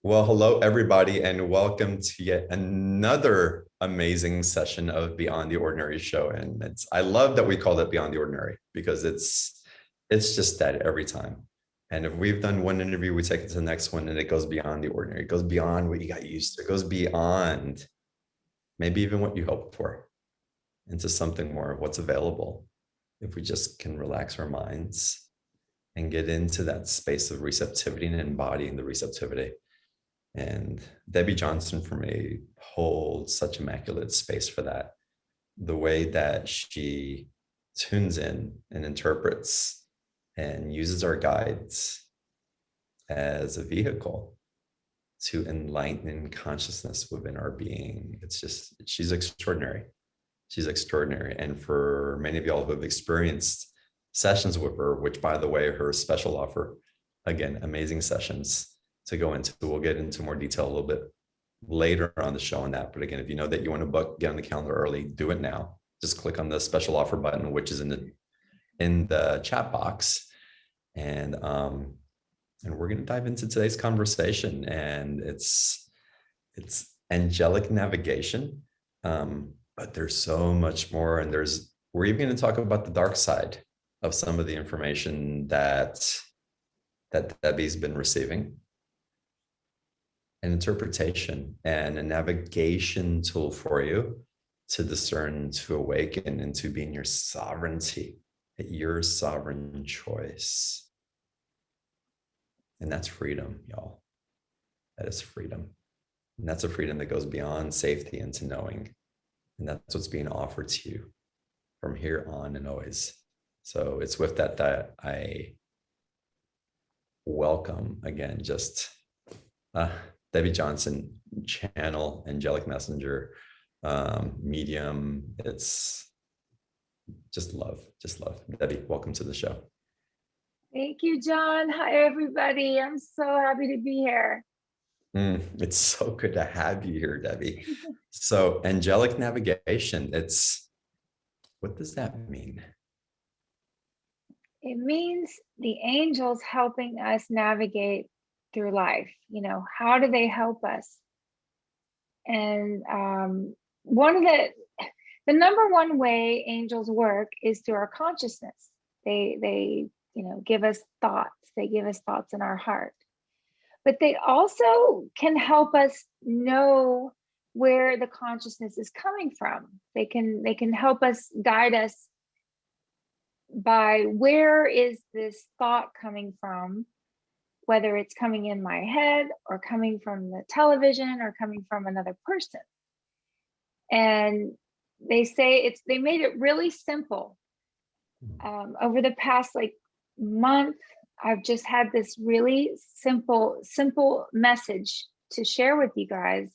Well, hello, everybody, and welcome to yet another amazing session of Beyond the Ordinary show. And I love that we call it Beyond the Ordinary because it's just that every time. And if we've done one interview, we take it to the next one and it goes beyond the ordinary. It goes beyond what you got used to. It goes beyond maybe even what you hoped for into something more of what's available if we just can relax our minds and get into that space of receptivity and embodying the receptivity. And Debbie Johnson, for me, holds such immaculate space for that. The way that she tunes in and interprets and uses our guides as a vehicle to enlighten consciousness within our being. It's just, she's extraordinary. She's extraordinary. And for many of y'all who have experienced sessions with her, which, by the way, her special offer, again, amazing sessions to go into. We'll get into more detail a little bit later on the show on that. But again, if you know that you want to book, get on the calendar early, do it now. Just click on the special offer button, which is in the chat box. And we're going to dive into today's conversation. And it's angelic navigation. But there's so much more. And we're even going to talk about the dark side of some of the information that Debbie's been receiving. An interpretation and a navigation tool for you to discern, to awaken into being your sovereignty, your sovereign choice. And that's freedom, y'all. That is freedom. And that's a freedom that goes beyond safety into knowing. And that's what's being offered to you from here on and always. So it's with that I welcome again, just Debbie Johnson, channel, angelic messenger, medium. It's just love. Debbie, welcome to the show. Thank you, John. Hi, everybody. I'm so happy to be here. It's so good to have you here, Debbie. So angelic navigation, what does that mean? It means the angels helping us navigate through life. How do they help us? And one of the number one way angels work is through our consciousness. They give us thoughts. They give us thoughts in our heart, but they also can help us know where the consciousness is coming from. They can help us, guide us by where is this thought coming from, whether it's coming in my head or coming from the television or coming from another person. And they say they made it really simple. Over the past month, I've just had this really simple message to share with you guys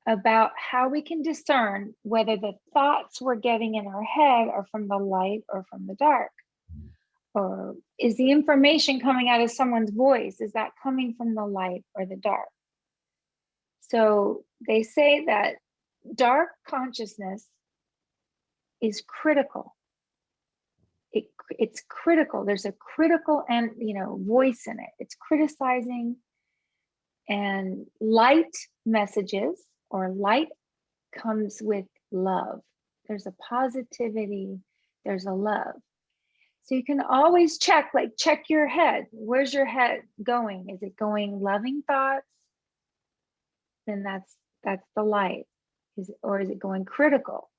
about how we can discern whether the thoughts we're getting in our head are from the light or from the dark. Or is the information coming out of someone's voice, is that coming from the light or the dark? So they say that dark consciousness is critical. It's critical. There's a critical and voice in it. It's criticizing. And light messages or light comes with love. There's a positivity. There's a love. So you can always check your head. Where's your head going? Is it going loving thoughts? Then that's the light. Or is it going critical?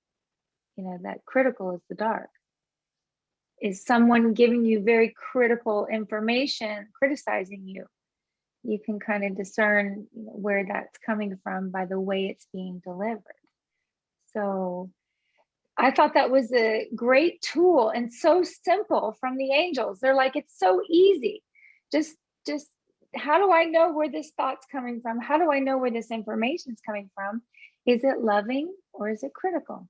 That critical is the dark. Is someone giving you very critical information, criticizing you? You can kind of discern where that's coming from by the way it's being delivered. So I thought that was a great tool and so simple from the angels. They're like, it's so easy. Just how do I know where this thought's coming from? How do I know where this information's coming from? Is it loving or is it critical?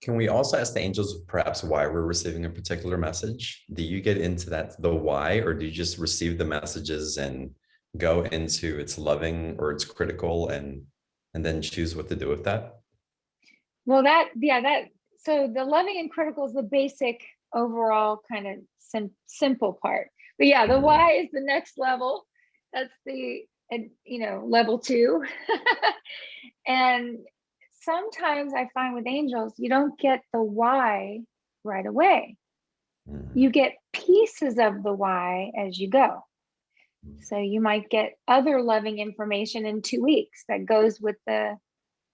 Can we also ask the angels perhaps why we're receiving a particular message? Do you get into that, the why, or do you just receive the messages and go into it's loving or it's critical and then choose what to do with that? Well, so the loving and critical is the basic overall kind of simple part. But yeah, the why is the next level. That's the, and level 2. And sometimes I find with angels, you don't get the why right away. You get pieces of the why as you go. So you might get other loving information in 2 weeks that goes with the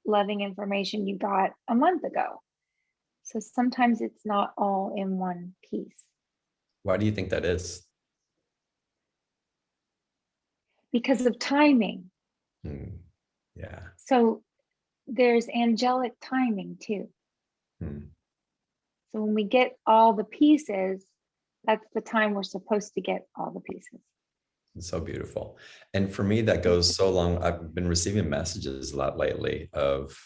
loving information you got a month ago. So sometimes it's not all in one piece. Why do you think that is? Because of timing. Yeah. So there's angelic timing too. So when we get all the pieces, that's the time we're supposed to get all the pieces. It's so beautiful. And for me, that goes so long. I've been receiving messages a lot lately of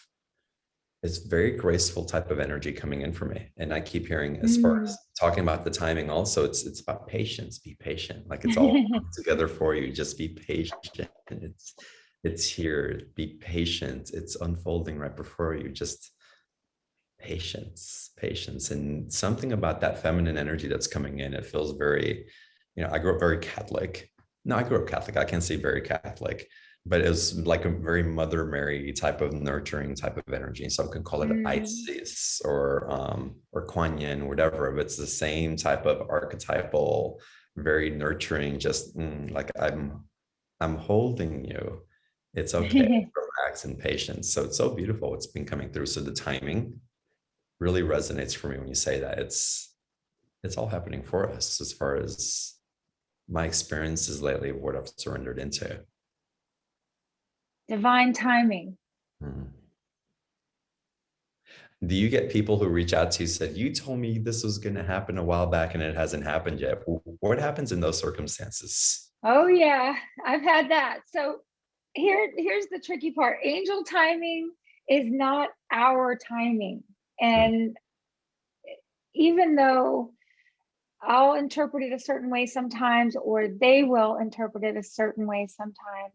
it's very graceful type of energy coming in for me. And I keep hearing, as far as talking about the timing, also it's about patience. Be patient. Like it's all together for you. Just be patient. It's here. Be patient. It's unfolding right before you. Just patience. And something about that feminine energy that's coming in, it feels very, I grew up very Catholic. No, I grew up Catholic. I can't say very Catholic, but it was like a very Mother Mary type of nurturing type of energy. Some can call it Isis or Kuan Yin, whatever. But it's the same type of archetypal, very nurturing. Just like I'm holding you. It's okay. Relax and patience. So it's so beautiful. It's been coming through. So the timing really resonates for me when you say that. It's all happening for us as far as my experiences lately of what I've surrendered into. Divine timing. Do you get people who reach out to you said, you told me this was going to happen a while back and it hasn't happened yet? What happens in those circumstances? Oh yeah, I've had that. So here's the tricky part. Angel timing is not our timing. And even though I'll interpret it a certain way sometimes, or they will interpret it a certain way sometimes,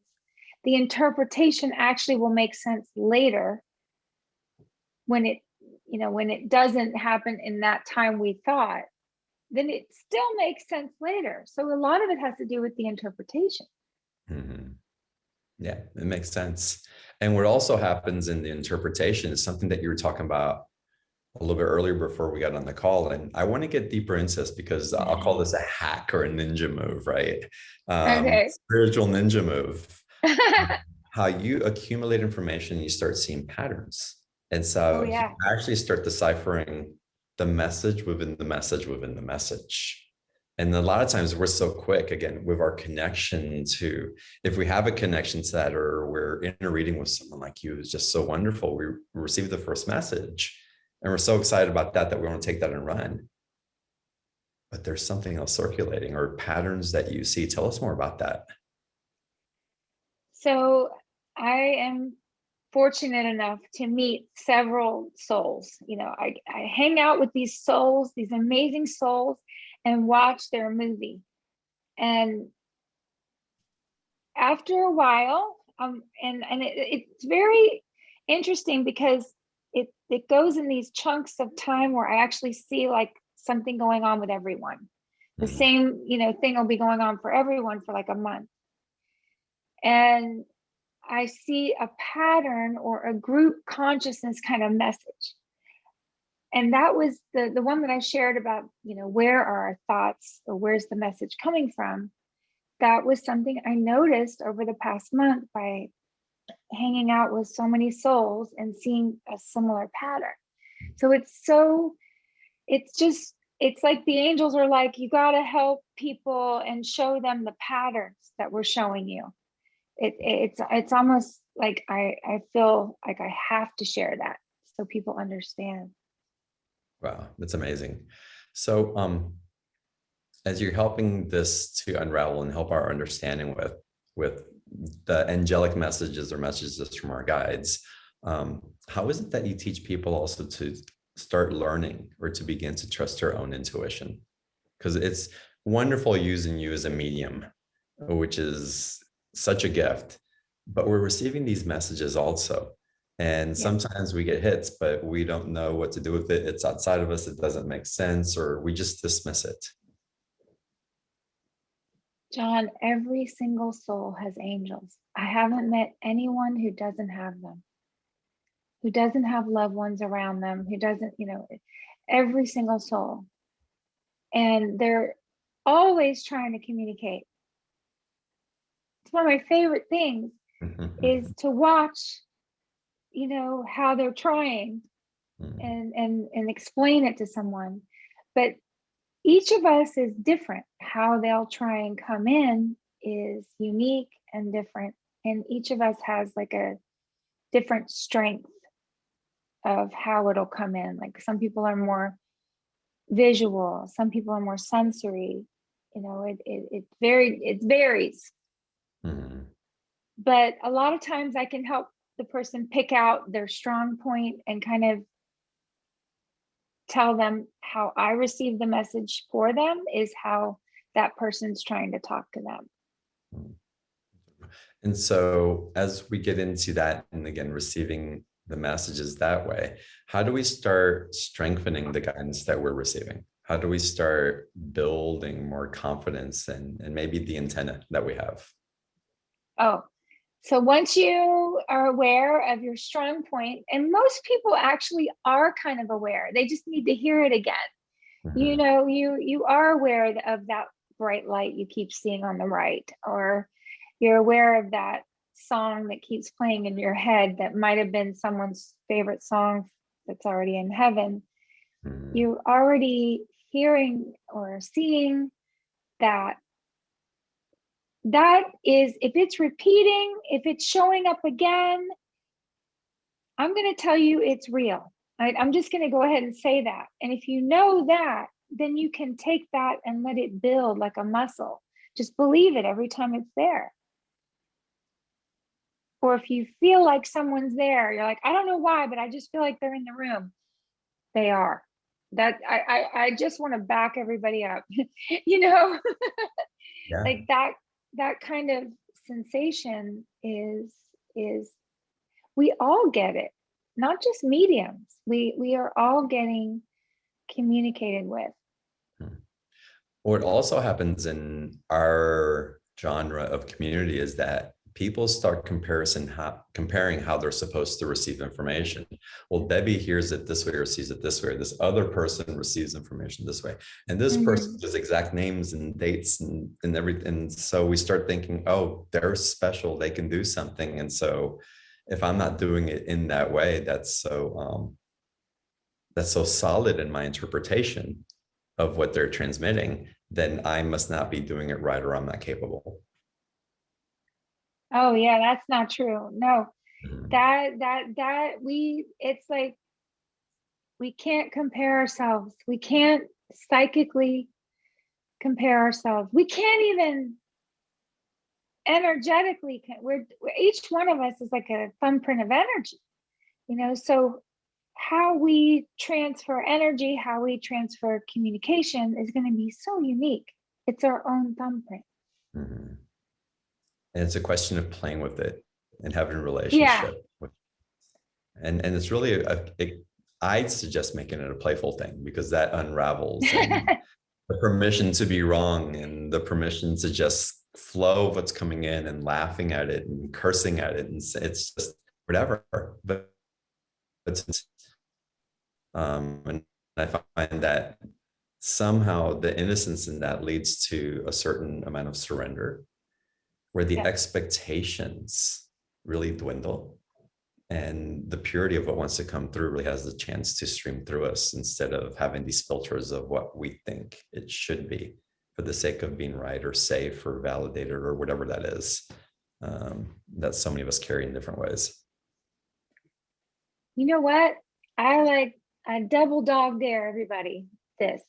the interpretation actually will make sense later when it doesn't happen in that time we thought, then it still makes sense later. So a lot of it has to do with the interpretation. Yeah, it makes sense. And what also happens in the interpretation is something that you were talking about a little bit earlier before we got on the call. And I want to get deeper into this because I'll call this a hack or a ninja move, right? Okay. Spiritual ninja move. How you accumulate information, you start seeing patterns. And so you actually start deciphering the message within the message within the message. And a lot of times we're so quick, again, with our connection to, if we have a connection to that, or we're in a reading with someone like you, who's just so wonderful, we receive the first message and we're so excited about that we want to take that and run. But there's something else circulating or patterns that you see. Tell us more about that. So I am fortunate enough to meet several souls. I hang out with these souls, these amazing souls, and watch their movie. And after a while, it's very interesting because it goes in these chunks of time where I actually see like something going on with everyone. The same, thing will be going on for everyone for like a month. And I see a pattern or a group consciousness kind of message. And that was the one that I shared about, where are our thoughts or where's the message coming from? That was something I noticed over the past month by hanging out with so many souls and seeing a similar pattern. So it's like the angels are like, you got to help people and show them the patterns that we're showing you. It's almost like I feel like I have to share that so people understand. Wow, that's amazing. So as you're helping this to unravel and help our understanding with the angelic messages or messages from our guides, how is it that you teach people also to start learning or to begin to trust their own intuition? Because it's wonderful using you as a medium, which is such a gift, but we're receiving these messages also. And sometimes we get hits, but we don't know what to do with it. It's outside of us. It doesn't make sense, or we just dismiss it. John, every single soul has angels. I haven't met anyone who doesn't have them, who doesn't have loved ones around them, who doesn't, every single soul. And they're always trying to communicate. It's one of my favorite things is to watch, how they're trying and explain it to someone. But each of us is different. How they'll try and come in is unique and different. And each of us has like a different strength of how it'll come in. Like some people are more visual, some people are more sensory. It varies. But a lot of times I can help the person pick out their strong point and kind of tell them how I receive the message for them is how that person's trying to talk to them. And so as we get into that, and again, receiving the messages that way, how do we start strengthening the guidance that we're receiving? How do we start building more confidence and maybe the antenna that we have? Oh, so once you are aware of your strong point, and most people actually are kind of aware, they just need to hear it again. You are aware of that bright light you keep seeing on the right, or you're aware of that song that keeps playing in your head that might have been someone's favorite song that's already in heaven. You're already hearing or seeing that. That is, if it's repeating, if it's showing up again, I'm going to tell you it's real. I'm just going to go ahead and say that. And if you know that, then you can take that and let it build like a muscle. Just believe it every time it's there. Or if you feel like someone's there, you're like, I don't know why, but I just feel like they're in the room. They are. That I just want to back everybody up, Yeah. Like that kind of sensation is we all get it, not just mediums. We are all getting communicated with. What also happens in our genre of community is that people start comparing how they're supposed to receive information. Well, Debbie hears it this way or sees it this way, or this other person receives information this way. And this person does exact names and dates and everything. And so we start thinking, oh, they're special, they can do something. And so if I'm not doing it in that way, that's so solid in my interpretation of what they're transmitting, then I must not be doing it right, or I'm not capable. Oh yeah, that's not true. No, it's like we can't compare ourselves. We can't psychically compare ourselves. We can't even energetically. We're each one of us is like a thumbprint of energy, so how we transfer energy, how we transfer communication is going to be so unique. It's our own thumbprint. And it's a question of playing with it and having a relationship. And it's really, I'd suggest making it a playful thing, because that unravels and the permission to be wrong and the permission to just flow of what's coming in and laughing at it and cursing at it. And it's just whatever. But and I find that somehow the innocence in that leads to a certain amount of surrender, where the expectations really dwindle and the purity of what wants to come through really has the chance to stream through us, instead of having these filters of what we think it should be for the sake of being right or safe or validated or whatever that is, that so many of us carry in different ways. You know what? I double dog dare everybody this.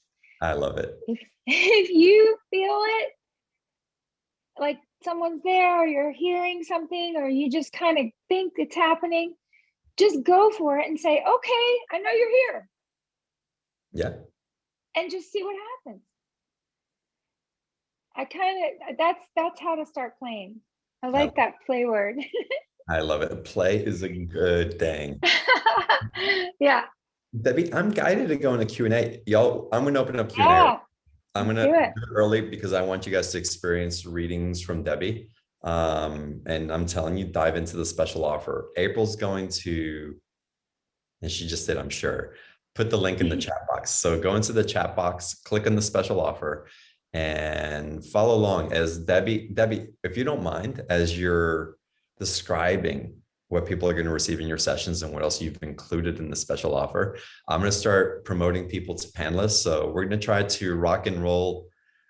I love it. If you feel it, like someone's there, or you're hearing something, or you just kind of think it's happening, just go for it and say, okay, I know you're here. Yeah. And just see what happens. That's how to start playing. I like that play word. I love it. Play is a good thing. Yeah. Debbie, I'm guided to go into Q&A. Y'all, I'm going to open up Q&A. Oh, I'm Let's gonna do do it. it early because I want you guys to experience readings from Debbie. And I'm telling you, dive into the special offer. April's going to, and she just did, I'm sure, put the link in the chat box. So go into the chat box, click on the special offer, and follow along as Debbie, if you don't mind, as you're describing what people are going to receive in your sessions and what else you've included in the special offer. I'm going to start promoting people to panelists. So we're going to try to rock and roll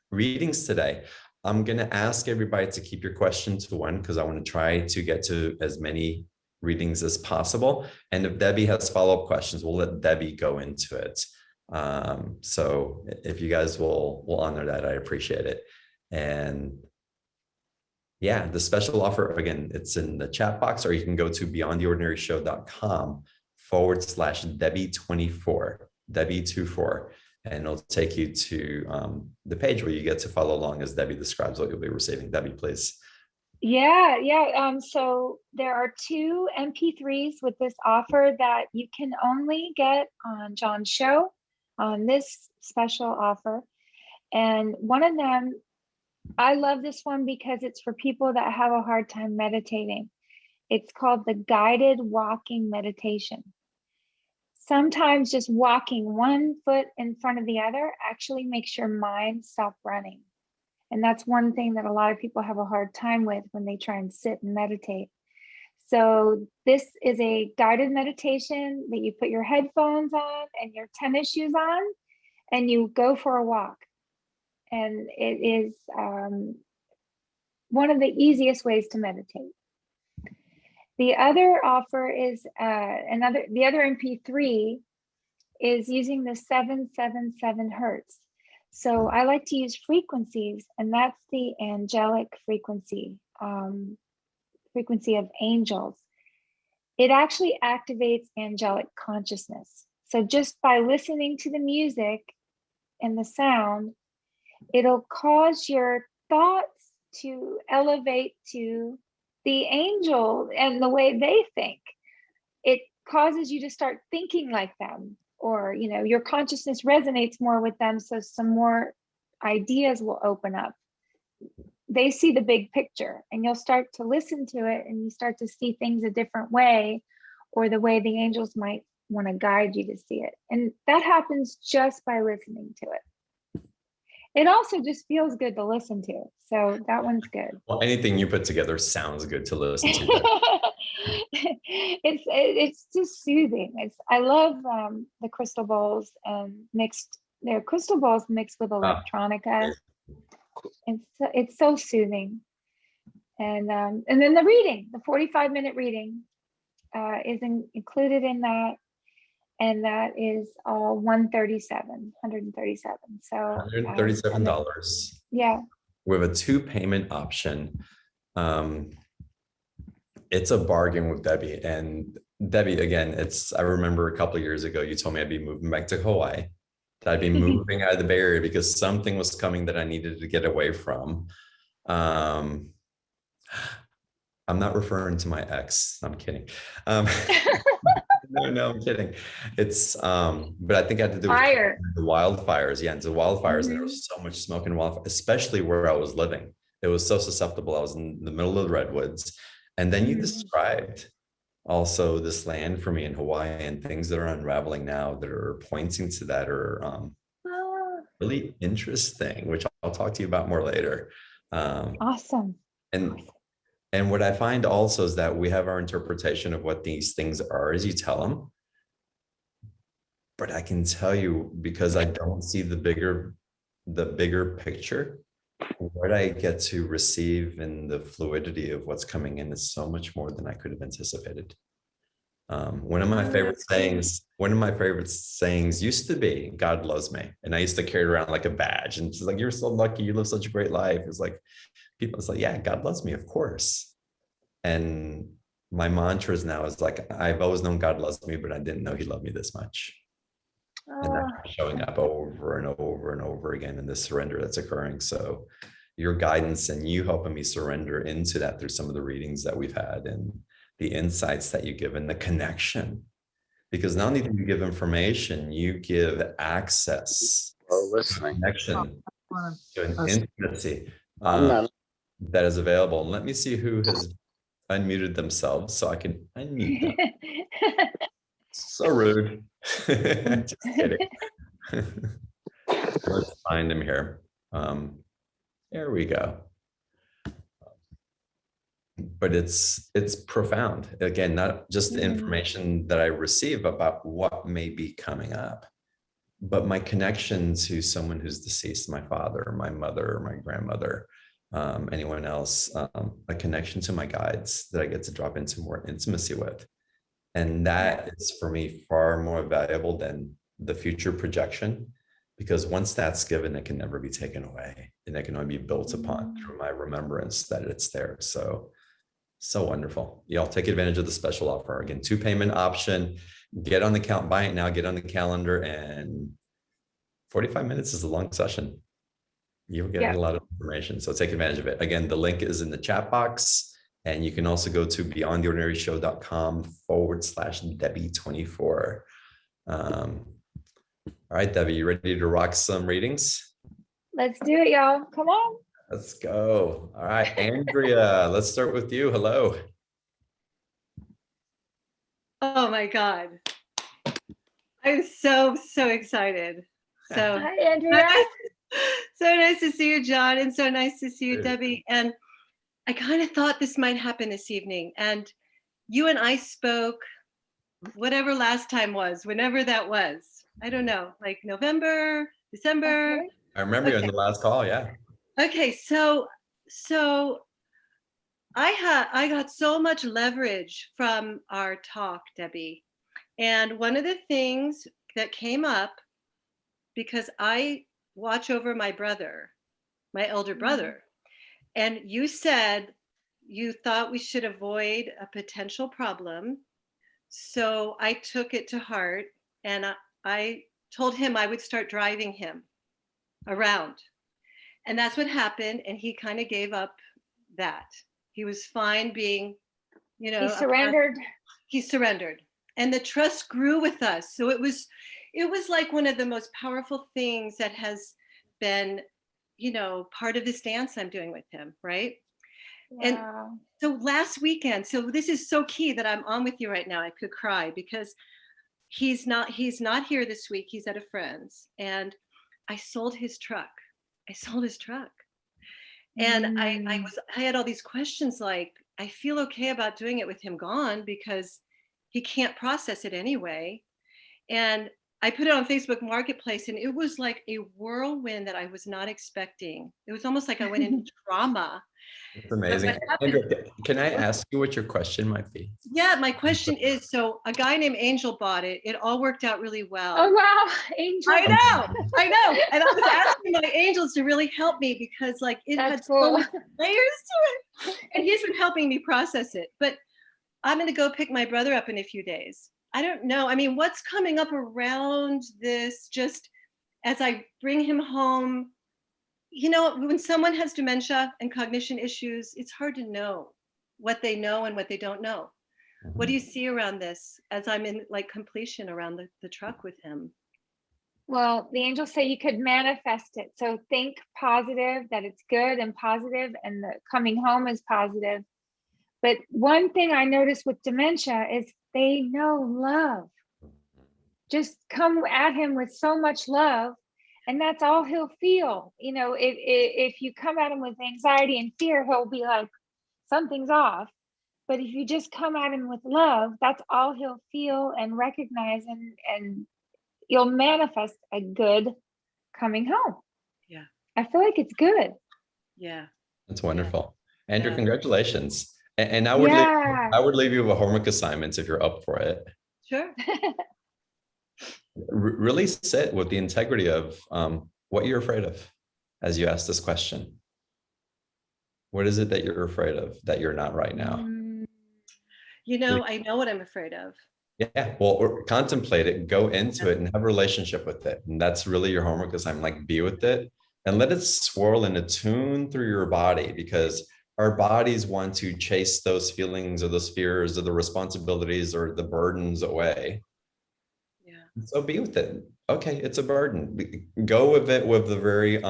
readings today. I'm going to ask everybody to keep your question to one because I want to try to get to as many readings as possible. And if Debbie has follow-up questions, we'll let Debbie go into it. So if you guys will honor that, I appreciate it. And yeah, the special offer, again, it's in the chat box, or you can go to beyondtheordinaryshow.com/Debbie24, Debbie24, and it'll take you to the page where you get to follow along as Debbie describes what you'll be receiving. Debbie, please. Yeah. So there are 2 MP3s with this offer that you can only get on John's show on this special offer. And one of them, I love this one because it's for people that have a hard time meditating. It's called the guided walking meditation. Sometimes just walking one foot in front of the other actually makes your mind stop running. And that's one thing that a lot of people have a hard time with when they try and sit and meditate. So this is a guided meditation that you put your headphones on and your tennis shoes on, and you go for a walk. And it is one of the easiest ways to meditate. The other offer is the other MP3 is using the 777 hertz. So I like to use frequencies, and that's the angelic frequency, frequency of angels. It actually activates angelic consciousness. So just by listening to the music and the sound, it'll cause your thoughts to elevate to the angel and the way they think. It causes you to start thinking like them, or your consciousness resonates more with them, so some more ideas will open up. They see the big picture, and you'll start to listen to it, and you start to see things a different way, or the way the angels might want to guide you to see it. And that happens just by listening to it. It also just feels good to listen to. So that one's good. Well, anything you put together sounds good to listen to. It's just soothing. I love the crystal balls and they're crystal balls mixed with electronica. It's so soothing. And then the reading, the 45-minute reading is included in that. And that is all $137. So $137. Yeah. We have a 2 payment option. It's a bargain with Debbie. And Debbie, again, I remember a couple of years ago, you told me I'd be moving back to Hawaii, that I'd be moving out of the Bay Area because something was coming that I needed to get away from. I'm not referring to my ex. I'm kidding. No, I'm kidding. It's but I think I had to do with the wildfires. Yeah, into the wildfires, and there was so much smoke and wildfire, especially where I was living. It was so susceptible. I was in the middle of the redwoods. And then you described also this land for me in Hawaii, and things that are unraveling now that are pointing to that are really interesting, which I'll talk to you about more later. Awesome. And what I find also is that we have our interpretation of what these things are as you tell them. But I can tell you, because I don't see the bigger picture, what I get to receive in the fluidity of what's coming in is so much more than I could have anticipated. One of my favorite sayings used to be, God loves me. And I used to carry it around like a badge. And it's like, you're so lucky, you live such a great life. It's like, it's like, yeah, God loves me, of course. And my mantras now is like, I've always known God loves me, but I didn't know he loved me this much. And that's showing up over and over and over again in this surrender that's occurring. So your guidance and you helping me surrender into that through some of the readings that we've had and the insights that you give and the connection. Because not only do you give information, you give access, connection to an intimacy I'm not. that is available. Let me see who has unmuted themselves so I can unmute them. So rude. Just kidding. Let's find him here. There we go. But it's profound. Again, not just the information that I receive about what may be coming up, but my connection to someone who's deceased, my father, my mother, my grandmother, anyone else, a connection to my guides that I get to drop into more intimacy with. And that is for me far more valuable than the future projection, because once that's given, it can never be taken away, and it can only be built upon through my remembrance that it's there. So wonderful. Y'all take advantage of the special offer. Again, 2 payment option. Get on the count, buy it now, get on the calendar, and 45 minutes is a long session. You'll get a lot of information. So take advantage of it. Again, the link is in the chat box. And you can also go to beyondtheordinaryshow.com/Debbie24. All right, Debbie, you ready to rock some readings? Let's do it, y'all. Come on. Let's go. All right, Andrea, let's start with you. Hello. Oh my God. I'm so excited. So hi, Andrea. So nice to see you, John, and so nice to see you, Debbie. And I kind of thought this might happen this evening, and you and I spoke whatever last time was, whenever that was. I don't know, like November, December. Okay. I remember you on the last call. Yeah. Okay, so I got so much leverage from our talk, Debbie. And one of the things that came up, because I watch over my brother, my elder brother, and you said you thought we should avoid a potential problem. So I took it to heart, and I told him I would start driving him around. And that's what happened. And he kind of gave up that. He was fine being, you know, he surrendered. He surrendered. And the trust grew with us. So it was like one of the most powerful things that has been, you know, part of this dance I'm doing with him, right? Wow. And so last weekend, so this is so key that I'm on with you right now. I could cry because he's not here this week. He's at a friend's, and I sold his truck. And I had all these questions, like, I feel okay about doing it with him gone because he can't process it anyway. And I put it on Facebook Marketplace, and it was like a whirlwind that I was not expecting. It was almost like I went into trauma. It's amazing. Andrea, can I ask you what your question might be? Yeah, my question is, so a guy named Angel bought it. It all worked out really well. Oh, wow, Angel. I know. And I was asking my angels to really help me because, like, it had so many layers to it. And he's been helping me process it. But I'm going to go pick my brother up in a few days. I don't know. I mean, what's coming up around this, just as I bring him home? You know, when someone has dementia and cognition issues, it's hard to know what they know and what they don't know. What do you see around this as I'm in like completion around the truck with him? Well, the angels say you could manifest it. So think positive, that it's good and positive, and the coming home is positive. But one thing I noticed with dementia is they know love. Just come at him with so much love, and that's all he'll feel. You know, if you come at him with anxiety and fear, he'll be like, something's off. But if you just come at him with love, that's all he'll feel and recognize, and you'll manifest a good coming home. Yeah. I feel like it's good. Yeah. That's wonderful. Andrew, congratulations. And I would leave you with homework assignments if you're up for it. Sure. Really sit with the integrity of what you're afraid of as you ask this question. What is it that you're afraid of that you're not right now? You know, I know what I'm afraid of. Yeah, well, contemplate it, go into it, and have a relationship with it. And that's really your homework assignment. Like, be with it and let it swirl and attune through your body, because our bodies want to chase those feelings or those fears or the responsibilities or the burdens away. Yeah. So be with it. Okay, it's a burden. Go with it with the very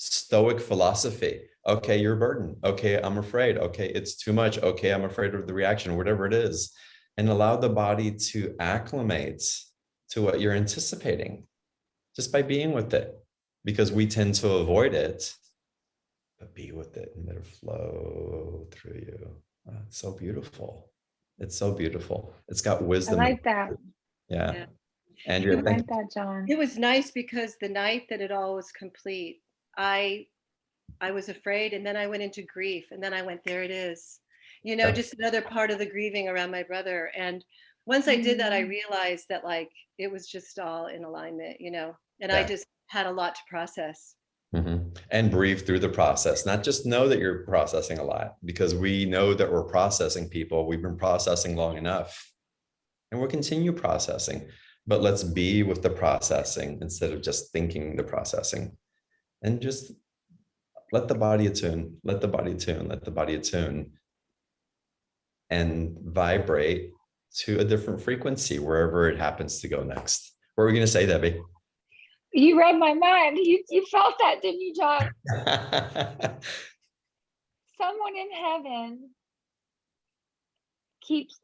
stoic philosophy. Okay, you're a burden. Okay, I'm afraid. Okay, it's too much. Okay, I'm afraid of the reaction, whatever it is. And allow the body to acclimate to what you're anticipating just by being with it, because we tend to avoid it, but be with it and let it flow through you. Oh, it's so beautiful. It's so beautiful. It's got I wisdom. like that. Yeah. Yeah. Andrea, I like that, John. It was nice because the night that it all was complete, I was afraid, and then I went into grief, and then I went, there it is. You know, Yeah. just another part of the grieving around my brother. And once I did that, I realized that like it was just all in alignment, you know, and I just had a lot to process. And breathe through the process, not just know that you're processing a lot, because we know that we're processing people. We've been processing long enough and we'll continue processing, but let's be with the processing instead of just thinking the processing, and just let the body attune, let the body attune, let the body attune, and vibrate to a different frequency wherever it happens to go next. What are we going to say, Debbie? You read my mind. You felt that, didn't you, John? Someone in heaven keeps,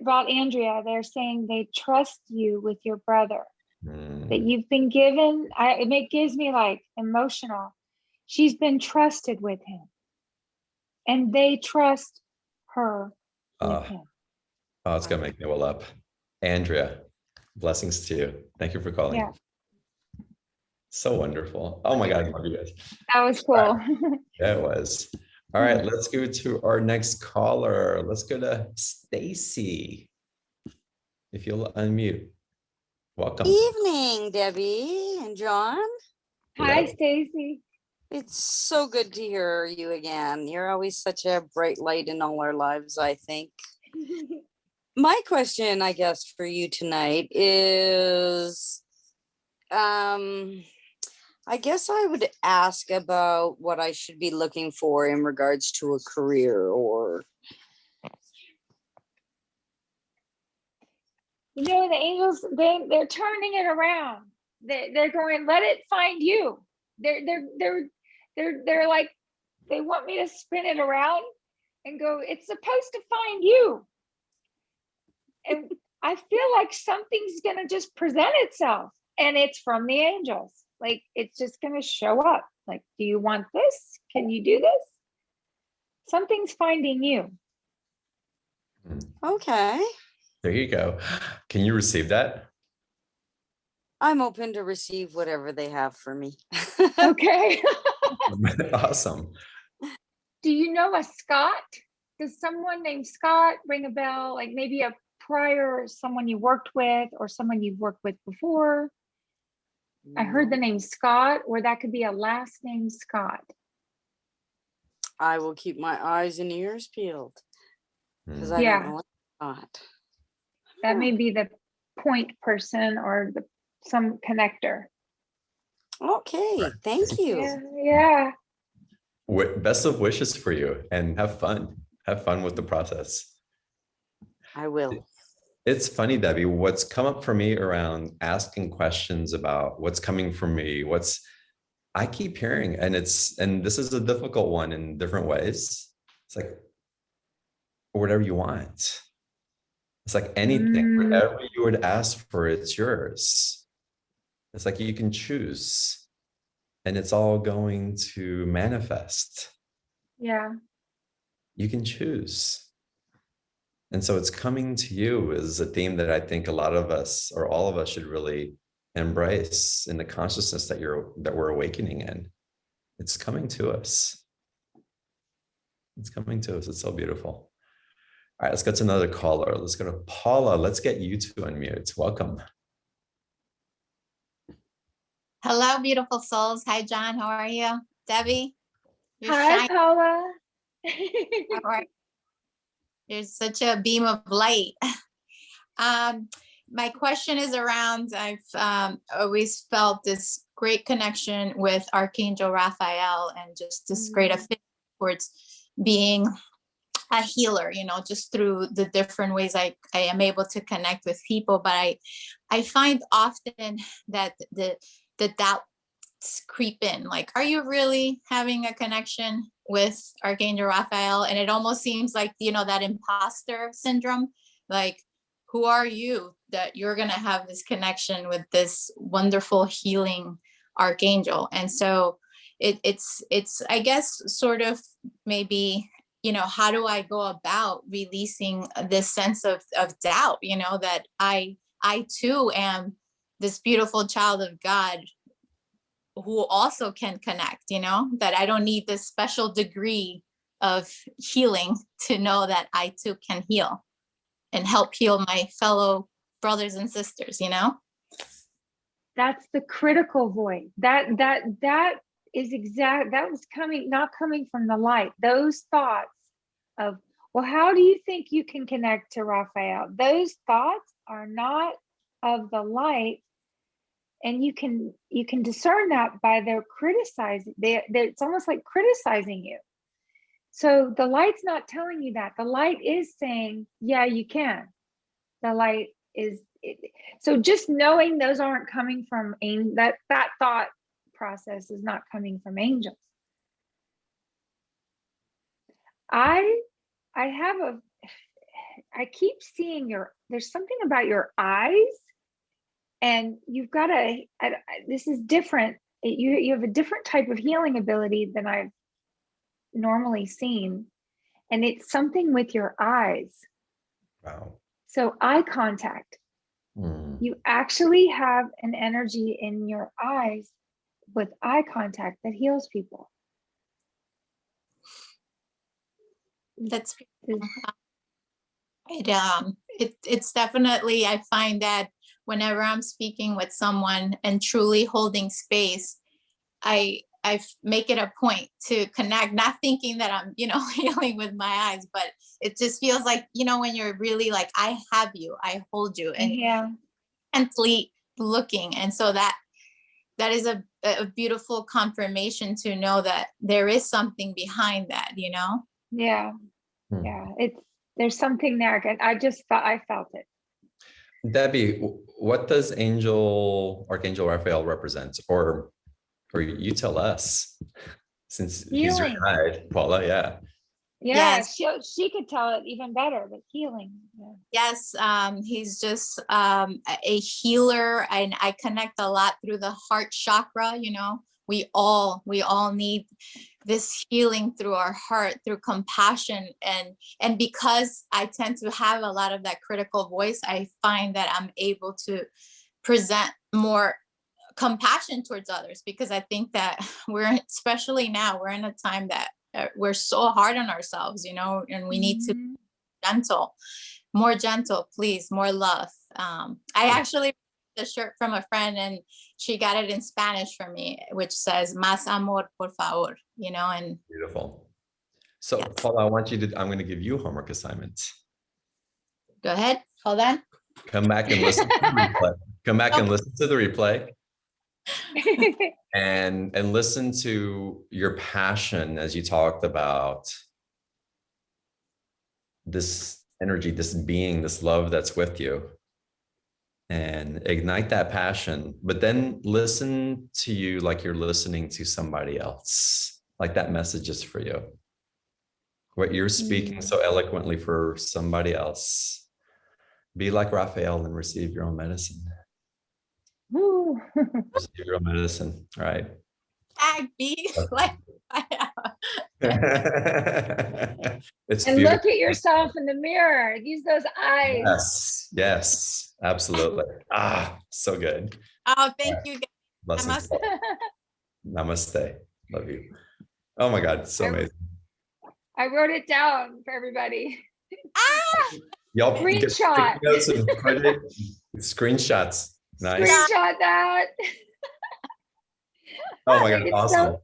about Andrea, they're saying they trust you with your brother, that you've been given. It gives me like emotional. She's been trusted with him, and they trust her with him. Oh, it's gonna make me well up. Andrea, blessings to you. Thank you for calling. Yeah. So wonderful. Oh my God, I love you guys. That was cool. Yeah, it was. All right, let's go to our next caller. Let's go to Stacy. If you'll unmute. Welcome. Evening, Debbie and John. Hi, Stacy. It's so good to hear you again. You're always such a bright light in all our lives, I think. My question, I guess, for you tonight is, I guess I would ask about what I should be looking for in regards to a career or. You know, the angels, they're turning it around. They're going, let it find you. They're like, they want me to spin it around and go, it's supposed to find you. And I feel like something's gonna just present itself, and it's from the angels. Like, it's just gonna show up. Like, do you want this? Can you do this? Something's finding you. Okay. There you go. Can you receive that? I'm open to receive whatever they have for me. Okay. Awesome. Do you know a Scott? Does someone named Scott ring a bell? Like maybe a prior someone you worked with or someone you've worked with before? I heard the name Scott, or that could be a last name Scott. I will keep my eyes and ears peeled because I Yeah. don't know what Scott. That may be the point person or some connector. Okay, thank you. Yeah. Best of wishes for you, and have fun. Have fun with the process. I will. It's funny, Debbie, what's come up for me around asking questions about what's coming for me, I keep hearing, and this is a difficult one in different ways. It's like, whatever you want. It's like anything, whatever you would ask for, it's yours. It's like you can choose, and it's all going to manifest. Yeah. You can choose. And so it's coming to you is a theme that I think a lot of us, or all of us, should really embrace in the consciousness that we're awakening in. It's coming to us. It's coming to us. It's so beautiful. All right, let's go to another caller. Let's go to Paula. Let's get you to unmute. Welcome. Hello, beautiful souls. Hi, John. How are you? Debbie? You're Hi, Paula. You're such a beam of light. My question is around, I've always felt this great connection with Archangel Raphael and just this great affinity towards being a healer, just through the different ways I am able to connect with people. But I find often that that creep in. Like, are you really having a connection with Archangel Raphael? And it almost seems like, you know, that imposter syndrome. Like, who are you that you're going to have this connection with this wonderful healing archangel? And so it's I guess sort of maybe, you know, how do I go about releasing this sense of doubt, you know, that I too am this beautiful child of God who also can connect, you know, that I don't need this special degree of healing to know that I too can heal and help heal my fellow brothers and sisters, you know? That's the critical voice. That is exact. That was not coming from the light. Those thoughts of, well, how do you think you can connect to Raphael? Those thoughts are not of the light. And you can discern that by their criticizing. It's almost like criticizing you. So the light's not telling you that. The light is saying, yeah, you can. The light is. So just knowing those aren't coming from that thought process is not coming from angels. I keep seeing there's something about your eyes, and you've got this is different. You have a different type of healing ability than I've normally seen. And it's something with your eyes. Wow. So eye contact. You actually have an energy in your eyes with eye contact that heals people. That's it's definitely, I find that whenever I'm speaking with someone and truly holding space, I make it a point to connect, not thinking that I'm, you know, healing with my eyes, but it just feels like, you know, when you're really like, I have you, I hold you, and intently looking. And so that is a beautiful confirmation to know that there is something behind that, you know? Yeah. Yeah. There's something there. I felt it. Debbie, what does Archangel Raphael represent? Or you tell us, since he's your guide, Paula. Yeah. Yes. She could tell it even better, but healing. Yeah. Yes, he's just a healer, and I connect a lot through the heart chakra. You know, we all need this healing through our heart, through compassion, and because I tend to have a lot of that critical voice, I find that I'm able to present more compassion towards others, because I think that especially now, we're in a time that we're so hard on ourselves, you know, and we need to be gentle, more gentle, please, more love. I actually the shirt from a friend, and she got it in Spanish for me, which says "Más amor, por favor," you know, and beautiful. So yes. Paula, I'm going to give you a homework assignment. Go ahead. Hold on. Come back and listen to the replay. Come back and listen to the replay. and listen to your passion as you talked about this energy, this being, this love that's with you, and ignite that passion, but then listen to you like you're listening to somebody else, like that message is for you. What you're speaking so eloquently for somebody else. Be like Raphael and receive your own medicine. Receive your own medicine, all right? Be like It's and beautiful. look at yourself in the mirror. Use those eyes. Yes, absolutely. So good. Oh, thank you. Blessings. Namaste. Love you. Oh my God, so amazing. I wrote it down for everybody. Y'all screenshot. Screenshots. Nice. Screenshot that. Oh my God, awesome.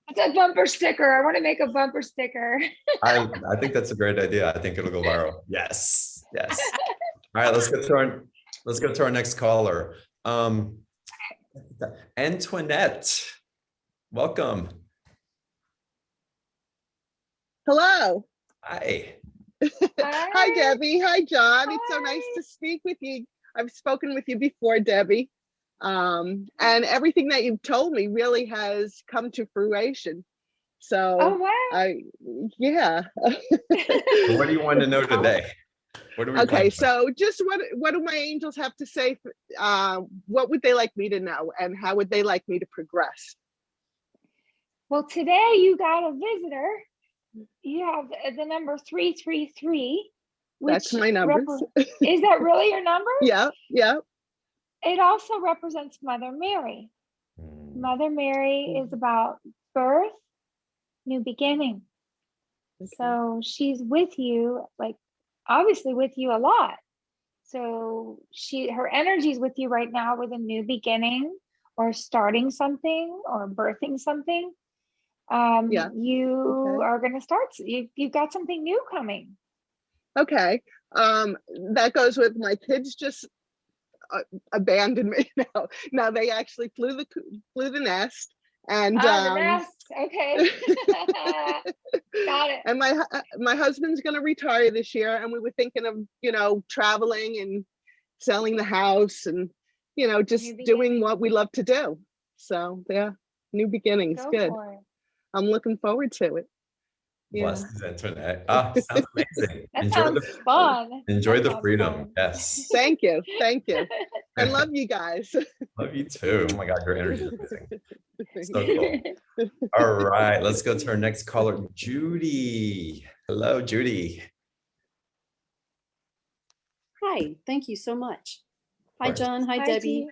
It's a bumper sticker. I want to make a bumper sticker. I think that's a great idea. I think it'll go viral. Yes. All right, let's go to our next caller. Antoinette, welcome. Hello. Hi. Hi, Debbie. Hi, John. It's so nice to speak with you. I've spoken with you before, Debbie. And everything that you've told me really has come to fruition. So Oh, wow. Yeah. What do you want to know today? What do we Okay, plan? so just what do my angels have to say? What would they like me to know, and how would they like me to progress? Well, today you got a visitor. You have the number 333, which That's my numbers. Is that really your number? Yeah, yeah. It also represents Mother Mary. Mother Mary is about birth, new beginning. Okay. So she's with you, like obviously with you a lot. So her energy is with you right now with a new beginning or starting something or birthing something. Yeah. You are going to start, you've got something new coming. Okay. That goes with my kids just abandoned me now. Now they actually flew the nest, and the nest. Okay. Got it. And my husband's going to retire this year, and we were thinking of traveling and selling the house, and just doing what we love to do. So yeah, new beginnings. Go good. for it. I'm looking forward to it. Yeah. Blessings, Antoinette. Sounds amazing. That sounds fun. Enjoy That the sounds freedom. fun. Thank you. I love you guys. Love you too. Oh my God, your energy is amazing. So cool. All right, let's go to our next caller, Judy. Hello, Judy. Hi, thank you so much. Hi, course. John. Hi, Debbie.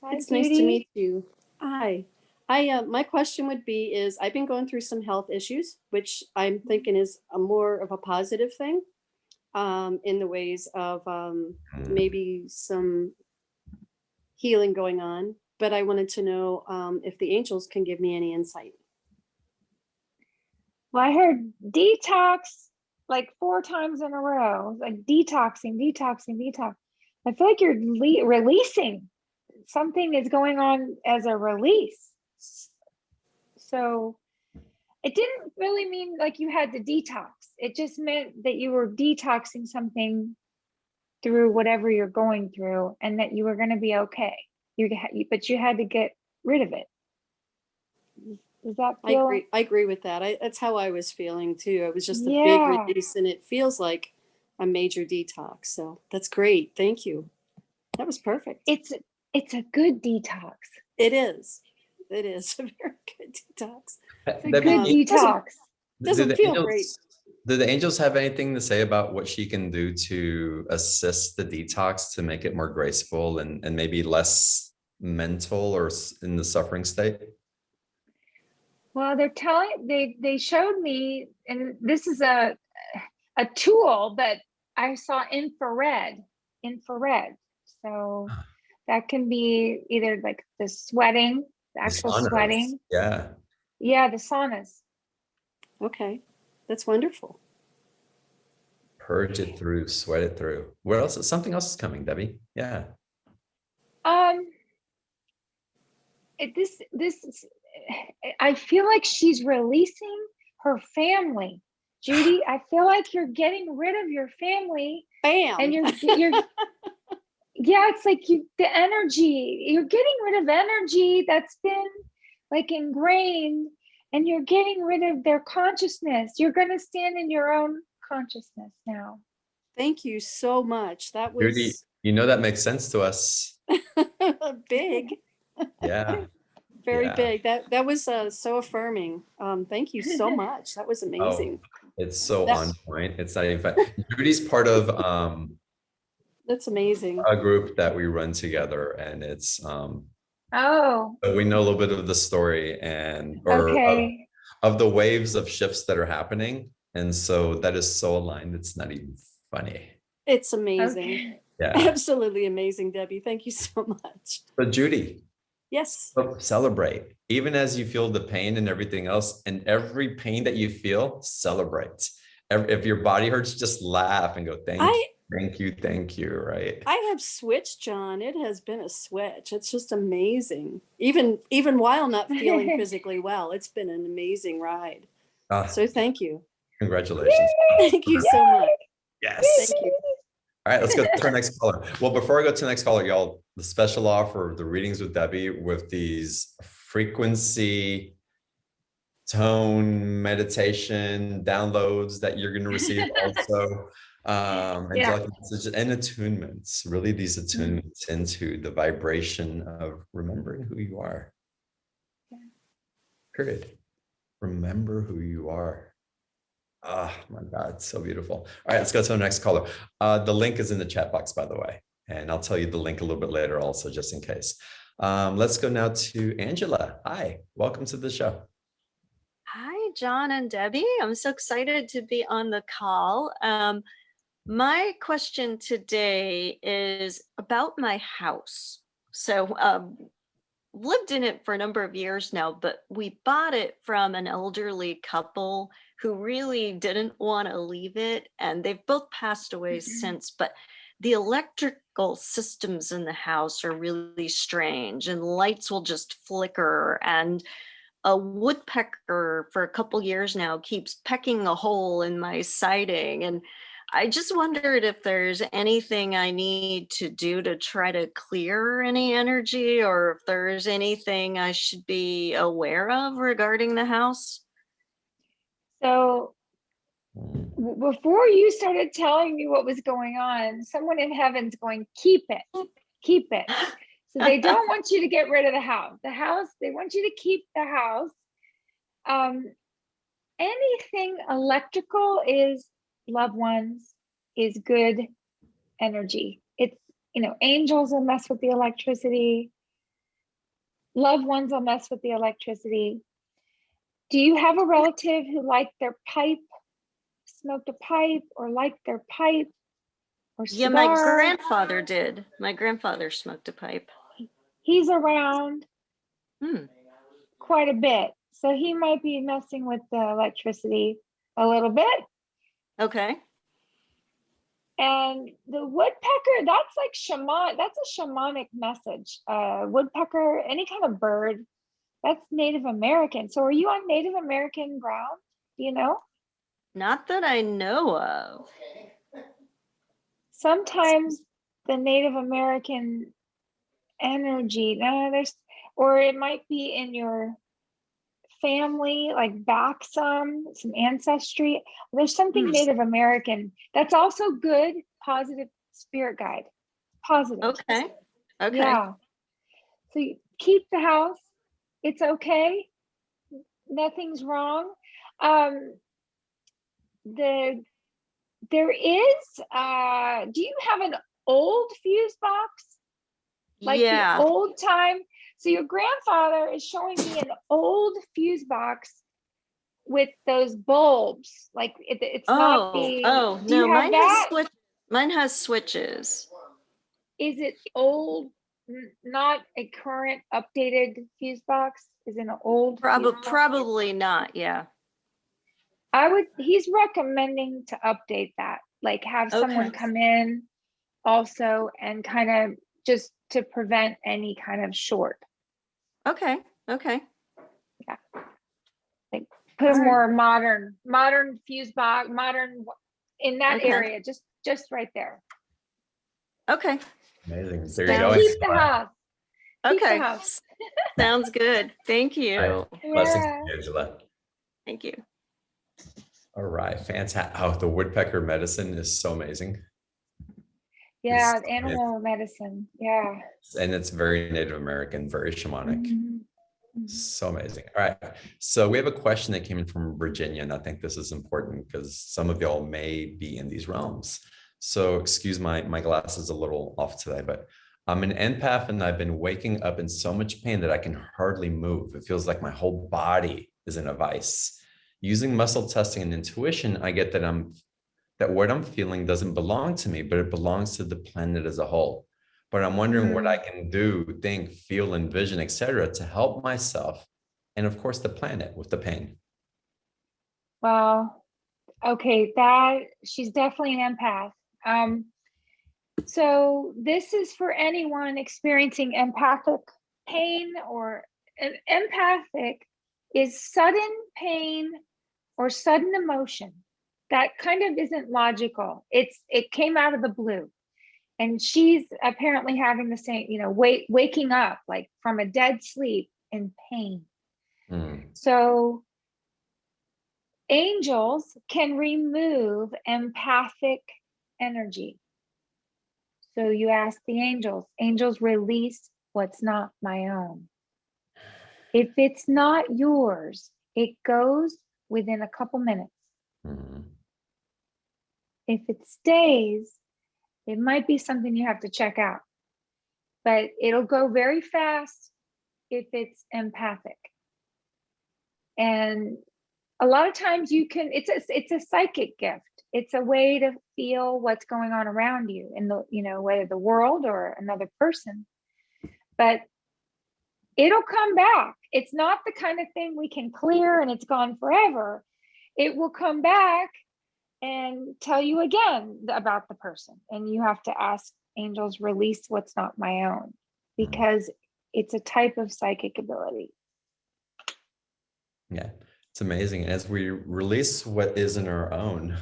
Hi, It's Judy. nice to meet you. Hi. My question would be is I've been going through some health issues, which I'm thinking is more of a positive thing, in the ways of maybe some healing going on. But I wanted to know if the angels can give me any insight. Well, I heard detox like 4 times in a row, like detoxing. I feel like you're releasing. Something is going on as a release. So it didn't really mean like you had to detox. It just meant that you were detoxing something through whatever you're going through, and that you were going to be okay. But you had to get rid of it. Does that feel? I agree with that. That's how I was feeling too. It was just a big release, and it feels like a major detox. So that's great. Thank you. That was perfect. It's a good detox. It is. It is a very good detox. It's a good detox. Doesn't feel great. Do the angels have anything to say about what she can do to assist the detox to make it more graceful and maybe less mental or in the suffering state? Well, they showed me, and this is a tool that I saw infrared. So that can be either like the sweating, the actual sweating. Yeah. Yeah, the saunas. Okay. That's wonderful. Purge it through, sweat it through. What else? Something else is coming, Debbie. Yeah. I feel like she's releasing her family. Judy, I feel like you're getting rid of your family. Bam. And you're yeah, it's like the energy, you're getting rid of energy that's been like ingrained, and you're getting rid of their consciousness. You're going to stand in your own consciousness now. Thank you so much. That was Judy, that makes sense to us. big. Yeah. Very big. That was so affirming. Thank you so much. That was amazing. Oh, it's so on point. It's not even Judy's part of that's amazing. A group that we run together, and it's so we know a little bit of the story and of the waves of shifts that are happening, and so that is so aligned. It's not even funny. It's amazing. Okay. Yeah, absolutely amazing, Debbie. Thank you so much. But Judy, yes, celebrate even as you feel the pain and everything else, and every pain that you feel, celebrate. If your body hurts, just laugh and go thank you, right? I have switched, John. It has been a switch. It's just amazing. Even while not feeling physically well, it's been an amazing ride. So thank you. Congratulations. Thank you so much. Yes. Thank you. All right, let's go to our next caller. Well, before I go to the next caller, y'all, the special offer of the readings with Debbie with these frequency, tone, meditation, downloads that you're going to receive also. Angelic messages and attunements, really these attunements into the vibration of remembering who you are. Period. Remember who you are. Ah, my God, so beautiful. All right, let's go to the next caller. The link is in the chat box, by the way, and I'll tell you the link a little bit later also, just in case. Let's go now to Angela. Hi, welcome to the show. Hi, John and Debbie. I'm so excited to be on the call. My question today is about my house. So lived in it for a number of years now, but we bought it from an elderly couple who really didn't want to leave it. And they've both passed away since, but the electrical systems in the house are really strange and lights will just flicker, and a woodpecker for a couple years now keeps pecking a hole in my siding. And I just wondered if there's anything I need to do to try to clear any energy, or if there's anything I should be aware of regarding the house. So before you started telling me what was going on, someone in heaven's going, keep it, keep it. So they don't want you to get rid of the house. They want you to keep the house. Anything electrical is loved ones, is good energy. It's, angels will mess with the electricity. Loved ones will mess with the electricity. Do you have a relative who liked their pipe, smoked a pipe, or liked their pipe or cigar? Yeah, my grandfather did. My grandfather smoked a pipe. He's around quite a bit. So he might be messing with the electricity a little bit. Okay. And the woodpecker, that's like that's a shamanic message. Woodpecker, any kind of bird, that's Native American. So are you on Native American ground? Do you know? Not that I know of. Sometimes the Native American energy, or it might be in your family, like back some ancestry. There's something Native American that's also good, positive spirit guide. Positive. Okay. Yeah. So you keep the house. It's okay. Nothing's wrong. There is, do you have an old fuse box? Like the old time? So your grandfather is showing me an old fuse box with those bulbs. Like it's not the. Do you have that? Mine has switches. Is it old? Not a current updated fuse box? Is it an old? Probably not. Yeah. He's recommending to update that. Like have someone come in also and kind of just to prevent any kind of short. Okay. Yeah. Like put a more modern fuse box, modern in that area, just right there. Okay. Amazing. There you go. Keep the house. Okay. Keep the house. Sounds good. Thank you. Right. Blessings, Angela. Thank you. All right. Fantastic. Oh, the woodpecker medicine is so amazing. Yeah, animal medicine. Yeah. And it's very Native American, very shamanic. So amazing. All right. So we have a question that came in from Virginia, and I think this is important because some of y'all may be in these realms. So excuse my glasses a little off today, but I'm an empath and I've been waking up in so much pain that I can hardly move. It feels like my whole body is in a vice. Using muscle testing and intuition, I get that what I'm feeling doesn't belong to me, but it belongs to the planet as a whole. But I'm wondering what I can do, think, feel, envision, etc., to help myself and, of course, the planet with the pain. Wow. Okay, she's definitely an empath. So this is for anyone experiencing empathic pain, or empathic is sudden pain or sudden emotion that kind of isn't logical. It came out of the blue. And she's apparently having the same, waking up like from a dead sleep in pain. So angels can remove empathic energy. So you ask the angels, angels, release what's not my own. If it's not yours, it goes within a couple minutes. If it stays, it might be something you have to check out, but it'll go very fast if it's empathic. And a lot of times it's a psychic gift. It's a way to feel what's going on around you in the, whether the world or another person, but it'll come back. It's not the kind of thing we can clear and it's gone forever. It will come back and tell you again about the person. And you have to ask angels, release what's not my own, because it's a type of psychic ability. Yeah, it's amazing. As we release what isn't our own,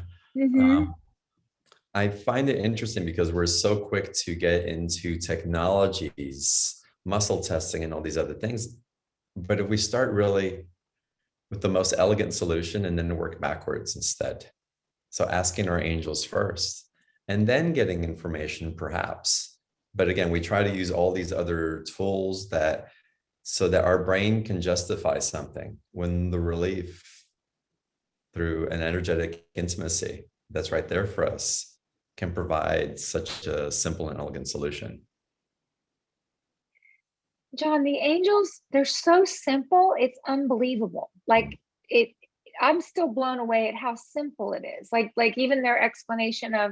I find it interesting because we're so quick to get into technologies, muscle testing, and all these other things. But if we start really with the most elegant solution and then work backwards instead. So asking our angels first and then getting information perhaps. But again, we try to use all these other tools so that our brain can justify something, when the relief through an energetic intimacy that's right there for us can provide such a simple and elegant solution. John, the angels, they're so simple, it's unbelievable. Like I'm still blown away at how simple it is. Like even their explanation of,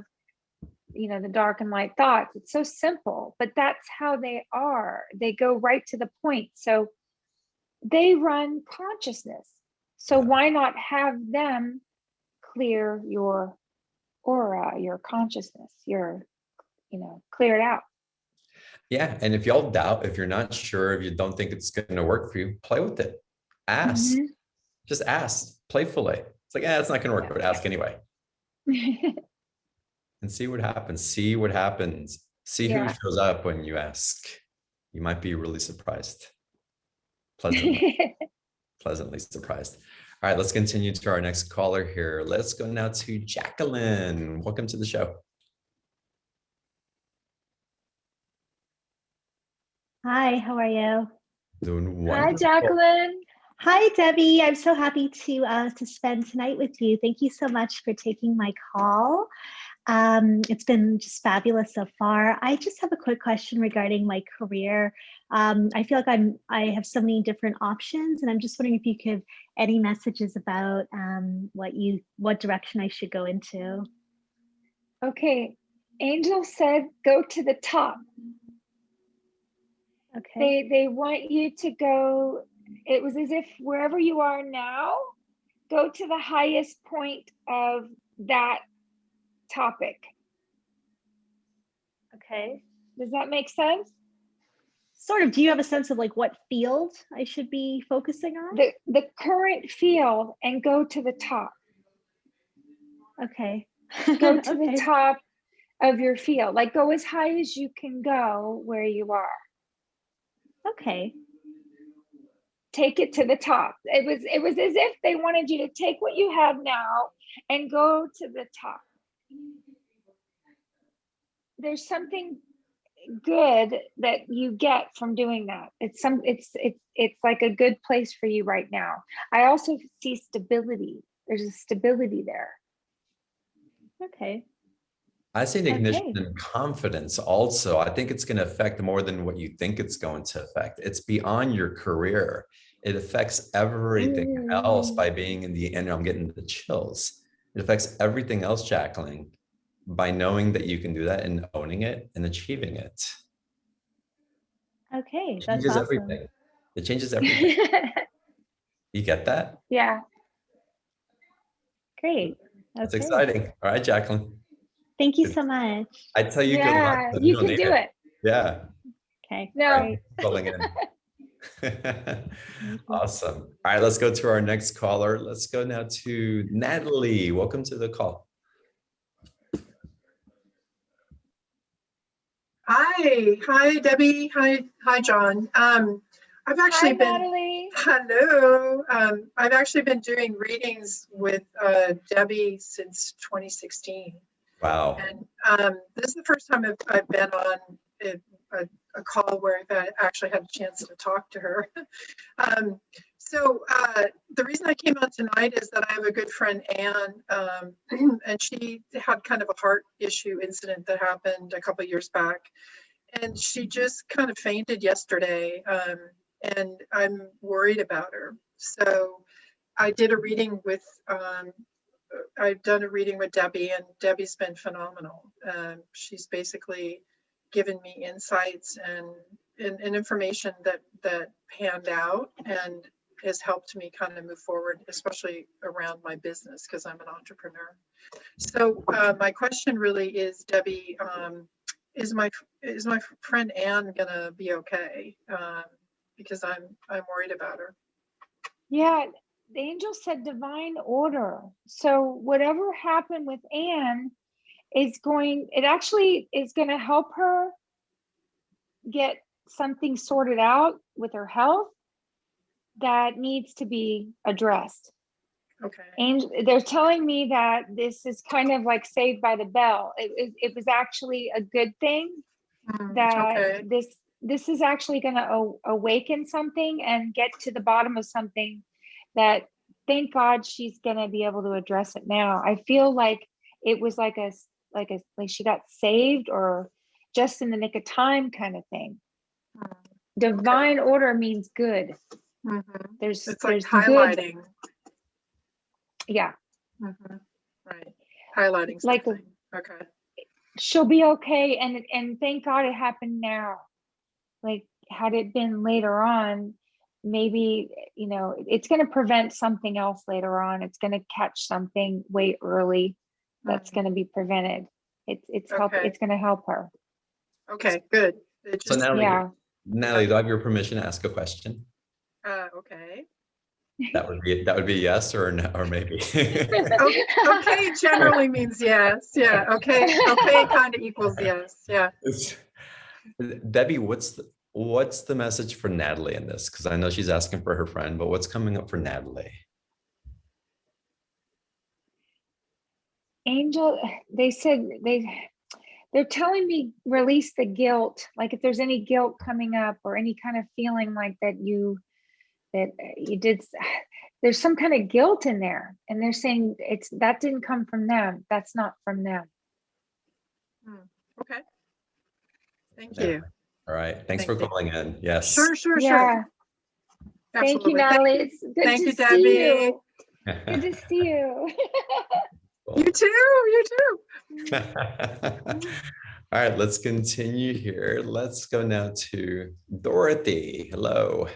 the dark and light thoughts, it's so simple, but that's how they are. They go right to the point. So they run consciousness. So why not have them clear your aura, your consciousness, clear it out. Yeah. And if y'all doubt, if you're not sure, if you don't think it's going to work for you, play with it. Ask. Just ask playfully. It's like, it's not going to work, but ask anyway. And see what happens. See what happens. See who shows up when you ask. You might be really surprised. Pleasantly surprised. All right, let's continue to our next caller here. Let's go now to Jacqueline. Welcome to the show. Hi, how are you? Doing wonderful. Hi, Jacqueline. Hi, Debbie. I'm so happy to spend tonight with you. Thank you so much for taking my call. It's been just fabulous so far. I just have a quick question regarding my career. I feel like I have so many different options, and I'm just wondering if you could any messages about what direction I should go into. Okay, Angel said go to the top. Okay. They want you to go. It was as if wherever you are now, go to the highest point of that topic. Okay. Does that make sense? Sort of. Do you have a sense of like what field I should be focusing on? The current field, and go to the top. Okay. Go to the top of your field. Like go as high as you can go where you are. Okay. Take it to the top. It was as if they wanted you to take what you have now and go to the top. There's something good that you get from doing that. It's like a good place for you right now. I also see stability. There's a stability there. Okay. I see an ignition and confidence also. I think it's going to affect more than what you think it's going to affect. It's beyond your career. It affects everything else by being in the end. I'm getting the chills. It affects everything else, Jacqueline, by knowing that you can do that and owning it and achieving it. Okay, It that's changes awesome. everything. It changes everything. You get that? Yeah. Great. That's exciting. All right, Jacqueline. Thank you so much. I tell you good luck. But you don't can need do it. Yeah. Okay. No. Right, calling in. Awesome. All right, let's go to our next caller. Let's go now to Natalie. Welcome to the call. Hi, Debbie. Hi, John. I've actually been, Natalie. hello. I've actually been doing readings with Debbie since 2016. Wow. And this is the first time I've been on a call where I've actually had a chance to talk to her. So the reason I came on tonight is that I have a good friend, Anne, and she had kind of a heart issue incident that happened a couple of years back. And she just kind of fainted yesterday, and I'm worried about her. So I did a reading with, I've done a reading with Debbie, and Debbie's been phenomenal. She's basically given me insights and information that panned out and has helped me kind of move forward, especially around my business, because I'm an entrepreneur. So my question really is, Debbie, is my friend Anne gonna be okay? Because I'm worried about her. Yeah, the angel said divine order. So whatever happened with Anne it actually is going to help her get something sorted out with her health that needs to be addressed. Okay. And they're telling me that this is kind of like Saved by the Bell. It was actually a good thing that okay. this is actually going to awaken something and get to the bottom of something that, thank God, she's going to be able to address it now. I feel like it was like she got saved or just in the nick of time kind of thing. Divine order means good. It's like highlighting. Good. Yeah. Right. Highlighting something. Okay. She'll be okay, and thank God it happened now. Like, had it been later on, maybe, it's going to prevent something else later on. It's going to catch something way early that's going to be prevented. It's going to help her. Okay, good. So Natalie, do I have your permission to ask a question? Okay. That would be yes or no, or maybe. Okay generally means yes. Yeah. Okay kind of equals yes. Yeah. Debbie, what's the message for Natalie in this? Because I know she's asking for her friend, but what's coming up for Natalie? Angel, they said they're telling me release the guilt. Like if there's any guilt coming up or any kind of feeling like that you did, there's some kind of guilt in there, and they're saying that didn't come from them. That's not from them. Okay. Thank you. All right. Thanks for calling in. Yes. Sure. Yeah. Thank you, Natalie. It's good to see you. Good to see you. You too. All right, let's continue here. Let's go now to Dorothy. Hello.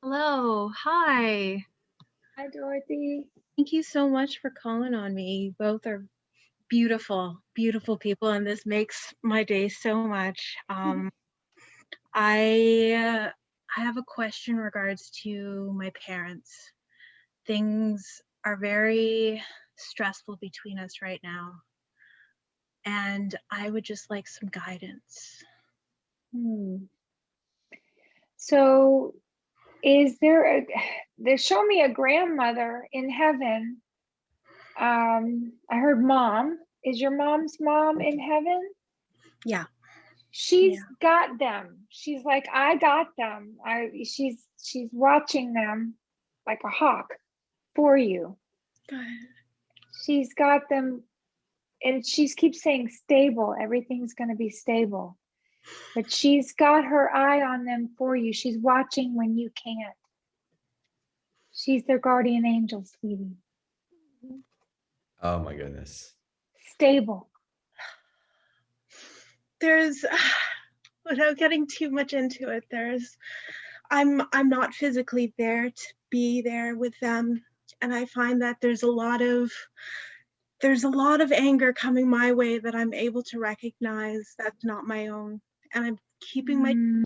Hello. Hi. Hi, Dorothy. Thank you so much for calling on me. You both are beautiful, beautiful people, and this makes my day so much. I have a question in regards to my parents. Things are very stressful between us right now, and I would just like some guidance. So is they show me a grandmother in heaven. I heard mom. Is your mom's mom in heaven? Yeah. She's got them. She's like, I got them. She's watching them like a hawk for you. Good. She's got them, and she keeps saying stable. Everything's going to be stable. But she's got her eye on them for you. She's watching when you can't. She's their guardian angel, sweetie. Oh my goodness. Stable. There's, without getting too much into it, I'm not physically there to be there with them, and I find that there's a lot of anger coming my way that I'm able to recognize that's not my own, and I'm keeping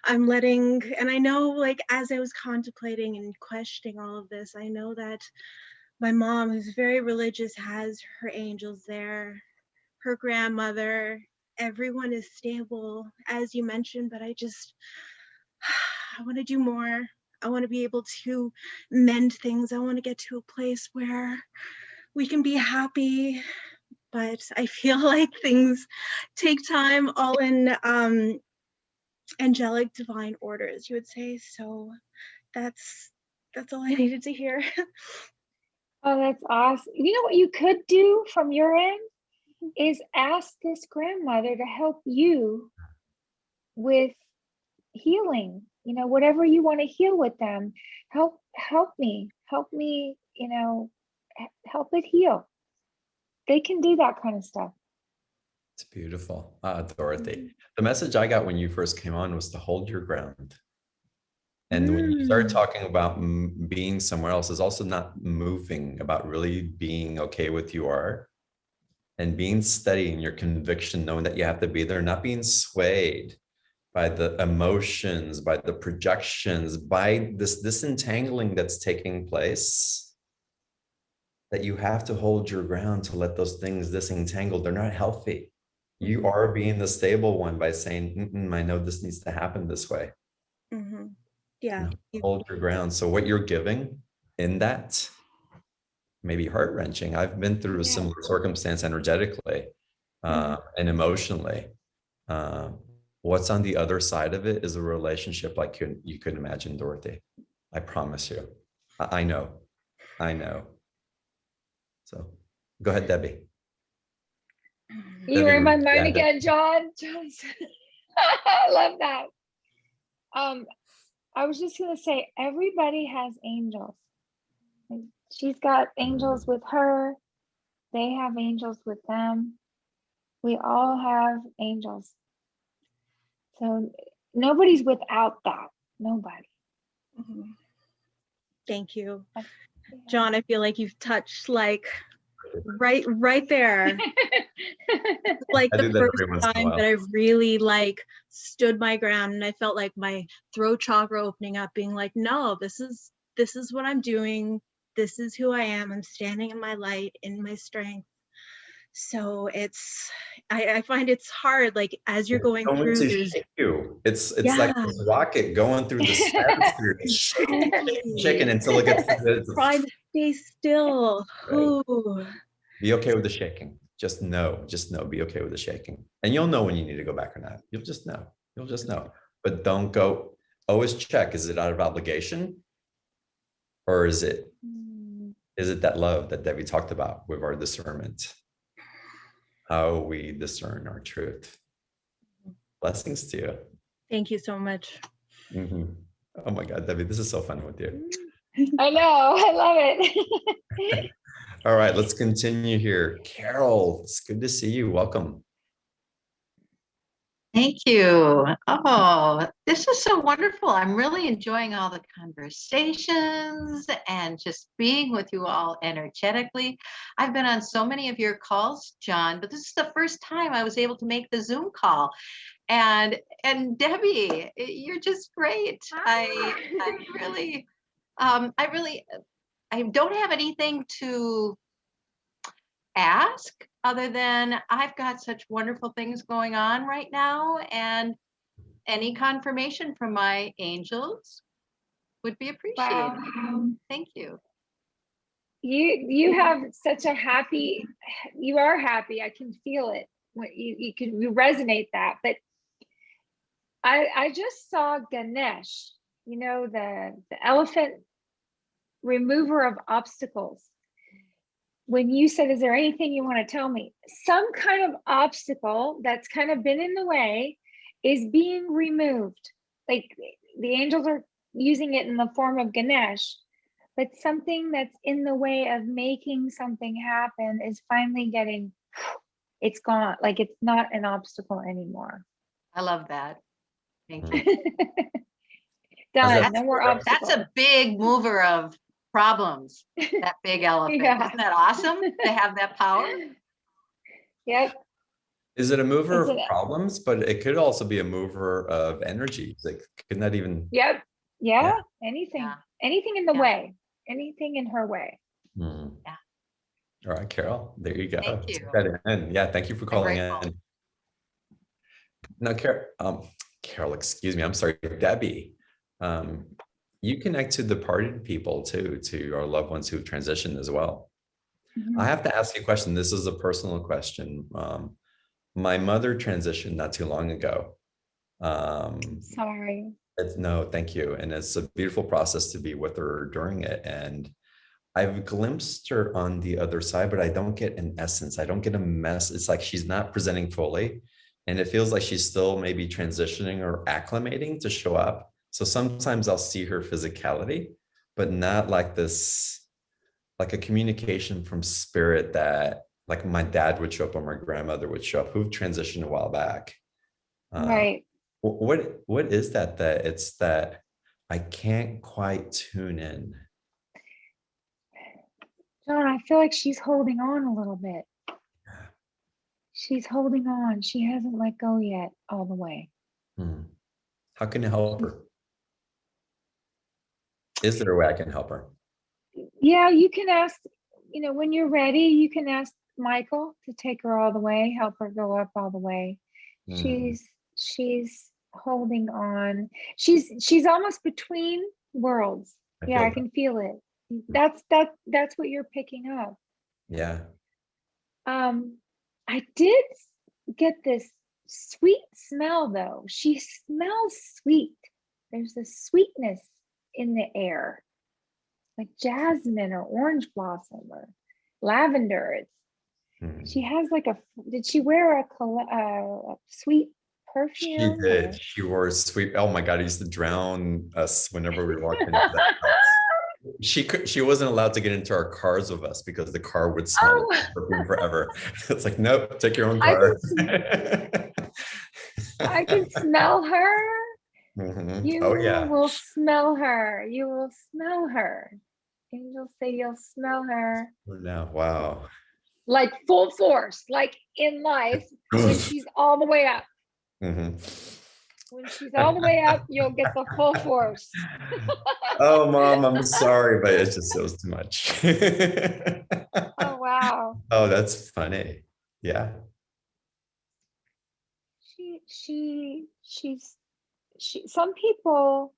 I'm letting, and I know, like, as I was contemplating and questioning all of this, I know that my mom, who's very religious, has her angels there. Her grandmother, everyone is stable, as you mentioned, but I want to do more. I want to be able to mend things. I want to get to a place where we can be happy, but I feel like things take time, all in angelic divine order, as you would say. So that's all I needed to hear. Oh, that's awesome. You know what you could do from your end is ask this grandmother to help you with healing. You know, whatever you want to heal with them, help me, you know, help it heal. They can do that kind of stuff. It's beautiful. Dorothy, the message I got when you first came on was to hold your ground. And when you start talking about being somewhere else, is also not moving, about really being okay with you are, and being steady in your conviction, knowing that you have to be there, not being swayed by the emotions, by the projections, by this disentangling that's taking place, that you have to hold your ground to let those things disentangle. They're not healthy. You are being the stable one by saying, I know this needs to happen this way. Yeah. Hold your ground. So what you're giving in that may be heart-wrenching. I've been through a similar circumstance energetically and emotionally. What's on the other side of it is a relationship like you could imagine, Dorothy. I promise you. I know. So go ahead, Debbie. You were in my mind again, John. I love that. I was just gonna say, everybody has angels. She's got angels with her. They have angels with them. We all have angels. So nobody's without that. Nobody. Thank you, John. I feel like you've touched like right there. Like the first time that I really like stood my ground, and I felt like my throat chakra opening up, being like, no, this is what I'm doing. This is who I am. I'm standing in my light, in my strength. So I find it's hard, like as you're going through this. It's like this rocket going through the stratosphere, shaking until it gets to try to stay still. Right. Be okay with the shaking. Just know, be okay with the shaking. And you'll know when you need to go back or not. You'll just know. But don't go, always check, is it out of obligation? Or is it that love that Debbie talked about with our discernment? How we discern our truth. Blessings to you. Thank you so much. Oh my God, Debbie, this is so fun with you. I know, I love it. All right, let's continue here. Carol, it's good to see you. Welcome. Thank you. Oh, this is so wonderful. I'm really enjoying all the conversations and just being with you all energetically. I've been on so many of your calls, John, but this is the first time I was able to make the Zoom call. And Debbie, you're just great. I don't have anything to ask other than I've got such wonderful things going on right now, and any confirmation from my angels would be appreciated. Wow. Thank you. You have such a happy, you are happy. I can feel it. You resonate that. But I just saw Ganesh, you know, the elephant remover of obstacles. When you said, is there anything you want to tell me? Some kind of obstacle that's kind of been in the way is being removed. Like the angels are using it in the form of Ganesh, but something that's in the way of making something happen is finally getting, it's gone. Like it's not an obstacle anymore. I love that. Thank you. Done. No more obstacles. That's a big mover of problems, that big elephant. Isn't that awesome to have that power? Yep. Is it a mover of problems? But it could also be a mover of energy. Like, couldn't that even? Yep. Yeah. Anything. Yeah. Anything in the way. Anything in her way. All right, Carol, there you go. Thank you. Take that in. Yeah, thank you for calling grateful. in. Now, Carol, excuse me, I'm sorry, Debbie. You connect to departed people too, to our loved ones who've transitioned as well. I have to ask you a question. This is a personal question. My mother transitioned not too long ago. Sorry. No, thank you. And it's a beautiful process to be with her during it. And I've glimpsed her on the other side, but I don't get an essence. I don't get a mess. It's like she's not presenting fully. And it feels like she's still maybe transitioning or acclimating to show up. So sometimes I'll see her physicality, but not like this, like a communication from spirit that like my dad would show up or my grandmother would show up, who transitioned a while back. Right. What is that it's that I can't quite tune in? John, I feel like she's holding on a little bit. She's holding on. She hasn't let go yet all the way. How can you help her? Is there a way I can help her? Yeah, you can ask, when you're ready, you can ask Michael to take her all the way, help her go up all the way. She's holding on. She's almost between worlds. I can feel it. That's what you're picking up. Yeah. I did get this sweet smell though. She smells sweet. There's a sweetness in the air, like jasmine or orange blossom or lavender. She has like did she wear a sweet perfume? She did. She wore a sweet. Oh my God, I used to drown us whenever we walked into that house. She wasn't allowed to get into our cars with us because the car would smell like perfume forever. It's like, nope, take your own car. I can smell her. You yeah. will smell her. You will smell her. Angels say you'll smell her. No, wow. Like full force, like in life, when she's all the way up. When she's all the way up, you'll get the full force. Oh, Mom, I'm sorry, but it was too much. Oh, wow. Oh, that's funny. Yeah. She's some people,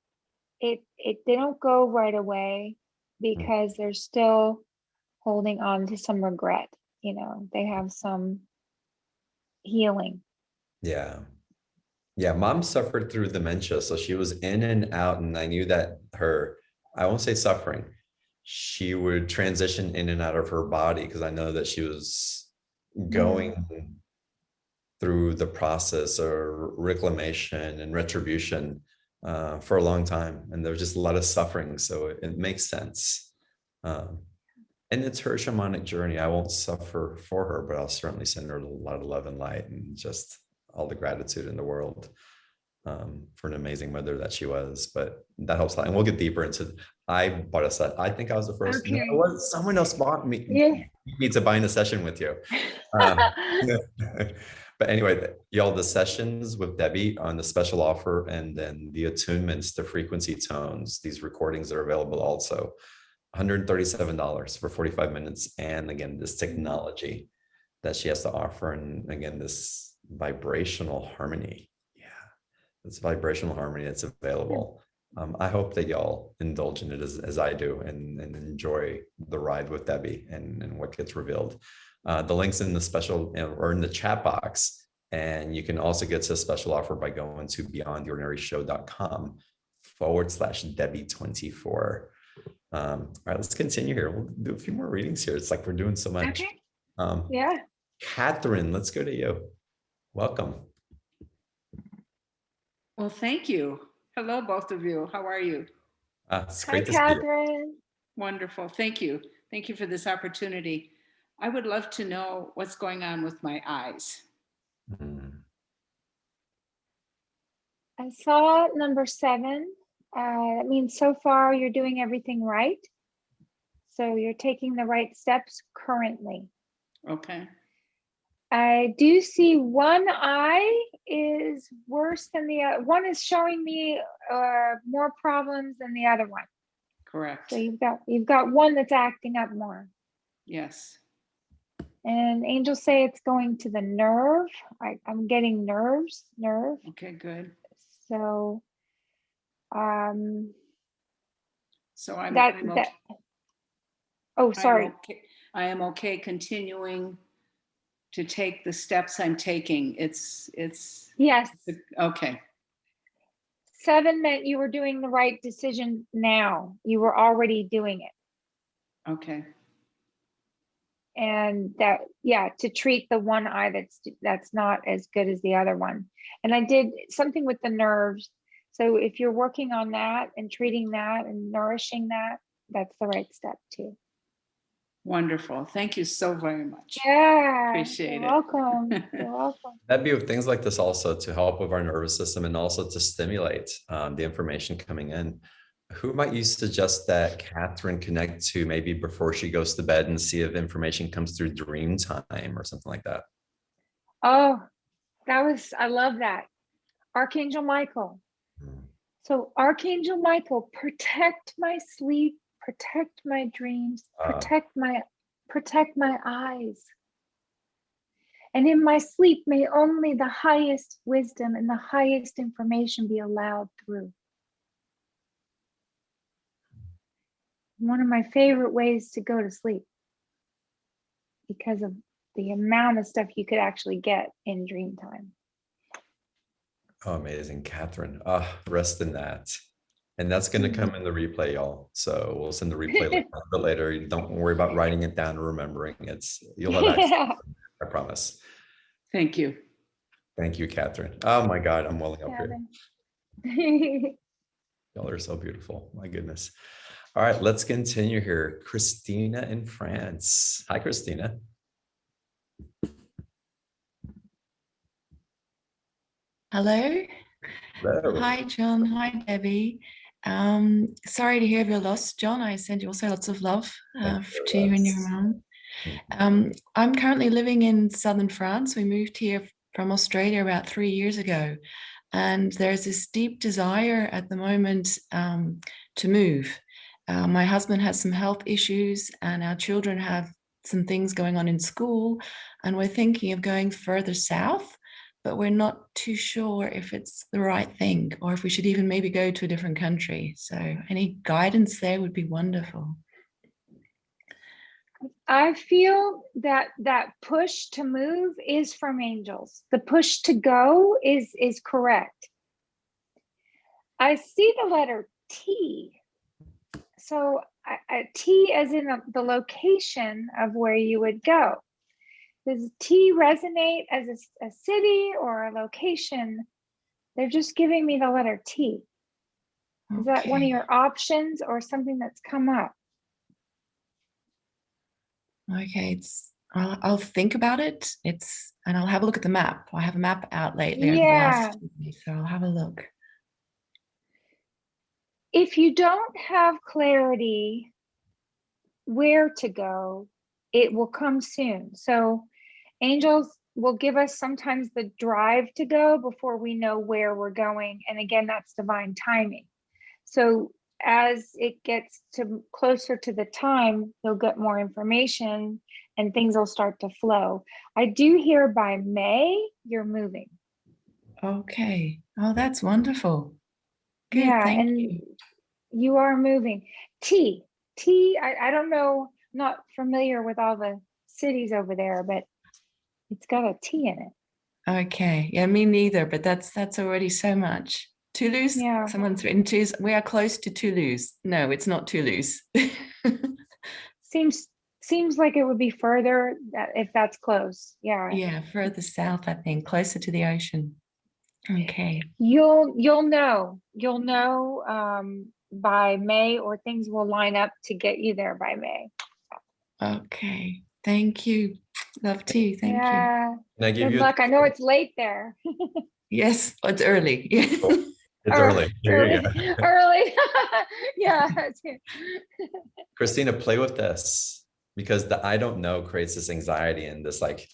they don't go right away because they're still holding on to some regret. They have some healing. Yeah. Mom suffered through dementia, so she was in and out, and I knew that I won't say suffering, she would transition in and out of her body because I know that she was going through the process of reclamation and retribution for a long time, and there was just a lot of suffering, so it makes sense. And it's her shamanic journey. I won't suffer for her, but I'll certainly send her a lot of love and light and just all the gratitude in the world for an amazing mother that she was. But that helps a lot. And we'll get deeper into, I bought a set. I think I was the first. Okay. No, someone else bought me to buy in a session with you. But anyway, y'all, the sessions with Debbie on the special offer, and then the attunements to frequency tones, these recordings are available also. $137 for 45 minutes. And again, this technology that she has to offer. And again, this vibrational harmony. Yeah, this vibrational harmony that's available. I hope that y'all indulge in it as I do and enjoy the ride with Debbie and what gets revealed. The link's in the special or in the chat box. And you can also get to a special offer by going to beyondtheordinaryshow.com/Debbie24. All right, let's continue here. We'll do a few more readings here. It's like we're doing so much. Yeah. Catherine, let's go to you. Welcome. Well, thank you. Hello, both of you. How are you? It's great to see Catherine. Wonderful. Thank you. Thank you for this opportunity. I would love to know what's going on with my eyes. I saw number 7. That means so far you're doing everything right. So you're taking the right steps currently. Okay. I do see one eye is worse than the other. One is showing me more problems than the other one. Correct. So you've got one that's acting up more. Yes. And angels say it's going to the nerve. I'm getting nerve. Okay, good. So So I'm that okay. that oh, sorry. I am okay continuing to take the steps I'm taking. It's Yes. okay. 7 meant you were doing the right decision now. You were already doing it. Okay. And that, yeah, to treat the one eye that's not as good as the other one. And I did something with the nerves. So if you're working on that and treating that and nourishing that, that's the right step too. Wonderful. Thank you so very much. Yeah. Appreciate You're it. welcome. You're welcome. That'd be with things like this also to help with our nervous system and also to stimulate the information coming in. Who might you suggest that Catherine connect to maybe before she goes to bed and see if information comes through dream time or something like that? Oh, I love that. Archangel Michael. So Archangel Michael, protect my sleep, protect my dreams, protect my eyes. And in my sleep, may only the highest wisdom and the highest information be allowed through. One of my favorite ways to go to sleep because of the amount of stuff you could actually get in dream time. Oh, amazing, Catherine. Rest in that. And that's going to come in the replay, y'all. So we'll send the replay a little bit later. Don't worry about writing it down or remembering. You'll have access. I promise. Thank you. Thank you, Catherine. Oh my God, I'm welling up here. Y'all are so beautiful. My goodness. All right, let's continue here. Christina in France. Hi, Christina. Hello. Hello. Hi, John. Hi, Debbie. Sorry to hear of your loss, John. I send you also lots of love to you and your mom. I'm currently living in southern France. We moved here from Australia about 3 years ago. And there's this deep desire at the moment to move. My husband has some health issues and our children have some things going on in school. And we're thinking of going further south, but we're not too sure if it's the right thing or if we should even maybe go to a different country. So any guidance there would be wonderful. I feel that push to move is from angels. The push to go is correct. I see the letter T. So T as in the location of where you would go. Does T resonate as a city or a location? They're just giving me the letter T. Is that one of your options or something that's come up? Okay, I'll think about it. And I'll have a look at the map. I have a map out lately over the last 2 days, so I'll have a look. If you don't have clarity where to go, it will come soon. So angels will give us sometimes the drive to go before we know where we're going. And again, that's divine timing. So as it gets to closer to the time, you'll get more information and things will start to flow. I do hear by May, you're moving. Okay. Oh, that's wonderful. Good, Yeah, thank and you. you are moving. T, I don't know, not familiar with all the cities over there, but it's got a T in it. Okay. Yeah, me neither, but that's already so much. Toulouse? Yeah. Someone's written Toulouse. We are close to Toulouse. No, it's not Toulouse. Seems like it would be further if that's close. Yeah. Yeah, further south, I think, closer to the ocean. Okay. You'll know by May, or things will line up to get you there by May. Okay. Thank you. Love too. Thank you. Yeah. Can I give Good you luck. I know it's late there. Yes, it's early. It's early. Here you go. Early. Yeah. Christina, play with this because the I don't know creates this anxiety and this like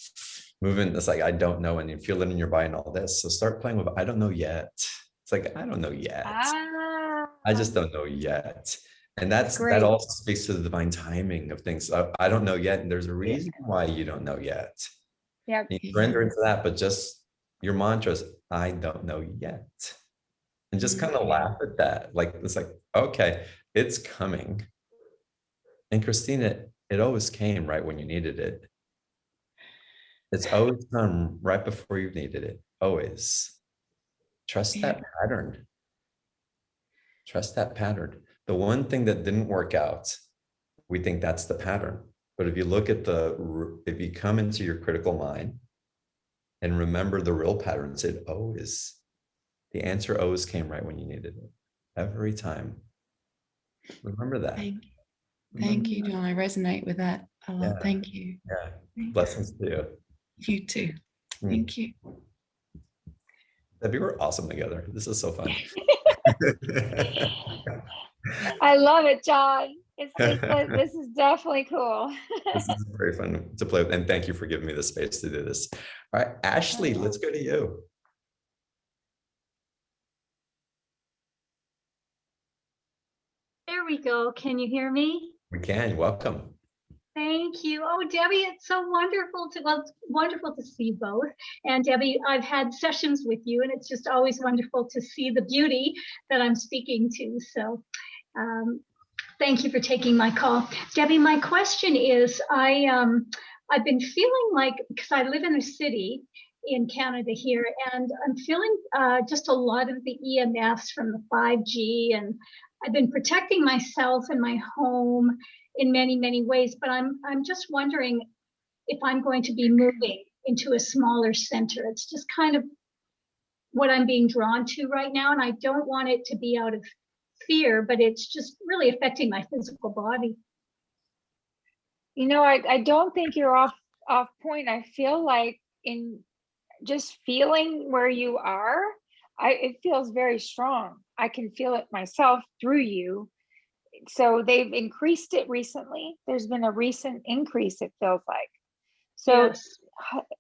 movement. This like I don't know, and you feel it in your body and all this. So start playing with I don't know yet. It's like I don't know yet. I just don't know yet. And that great. also speaks to the divine timing of things. I don't know yet, and there's a reason why you don't know yet. Yep. You surrender into that, but just your mantras, I don't know yet. And just kind of laugh at that. Like, it's like, okay, it's coming. And Christina, it always came right when you needed it. It's always come right before you needed it. Always. Trust that pattern. Trust that pattern. The one thing that didn't work out, we think that's the pattern. But if you look at if you come into your critical mind and remember the real patterns, the answer always came right when you needed it. Every time. Remember that. Thank you, John. I resonate with that a lot. Yeah. Thank you. Yeah. Blessings to you. You too. Thank you. Debbie, we're awesome together. This is so fun. I love it, John. This is definitely cool. This is very fun to play with. And thank you for giving me the space to do this. All right, Ashley, let's go to you. There we go. Can you hear me? We can. Welcome. Thank you. Oh, Debbie, it's so wonderful it's wonderful to see you both. And Debbie, I've had sessions with you, and it's just always wonderful to see the beauty that I'm speaking to. So thank you for taking my call. Debbie, my question is, I've been feeling like, because I live in a city in Canada here, and I'm feeling just a lot of the EMFs from the 5G, and I've been protecting myself and my home in many, many ways, but I'm just wondering if I'm going to be moving into a smaller center. It's just kind of what I'm being drawn to right now, and I don't want it to be out of fear, but it's just really affecting my physical body. You know, I don't think you're off point. I feel like in just feeling where you are, it feels very strong. I can feel it myself through you. So they've increased it recently. There's been a recent increase, it feels like. So yes.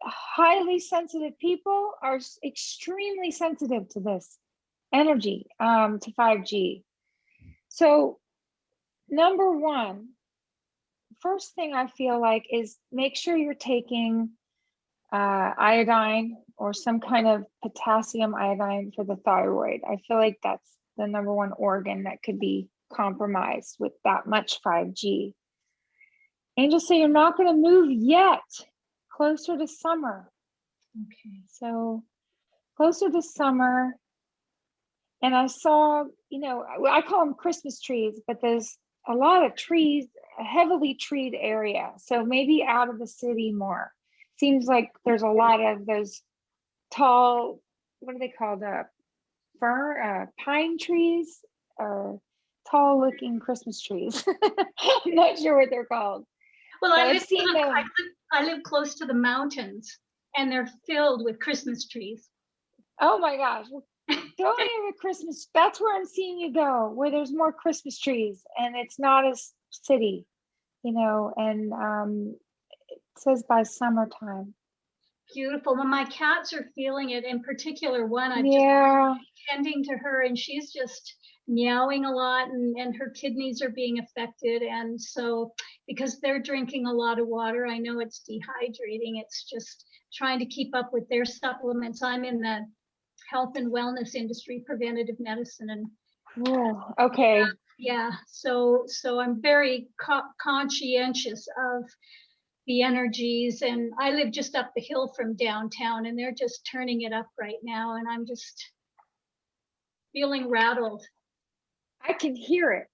Highly sensitive people are extremely sensitive to this energy, to 5G. So number one, first thing I feel like is make sure you're taking iodine or some kind of potassium iodine for the thyroid. I feel like that's the number one organ that could be compromised with that much 5G. Angels say you're not going to move yet, closer to summer. Okay, so closer to summer. And I saw, you know, I call them Christmas trees, but there's a lot of trees, a heavily treed area. So maybe out of the city more. Seems like there's a lot of those tall, what are they called? Pine trees or tall looking Christmas trees. I'm not sure what they're called. Well, I live close to the mountains, and they're filled with Christmas trees. Oh my gosh. Go near a Christmas, that's where I'm seeing you go, where there's more Christmas trees and it's not a city, you know, and it says by summertime. Beautiful. Well, my cats are feeling it. In particular, one, I'm just tending to her, and she's just meowing a lot, and her kidneys are being affected. And so because they're drinking a lot of water, I know it's dehydrating. It's just trying to keep up with their supplements. I'm in the health and wellness industry, preventative medicine, and okay. Yeah. So I'm very conscientious of the energies, and I live just up the hill from downtown, and they're just turning it up right now, and I'm just feeling rattled. I can hear it.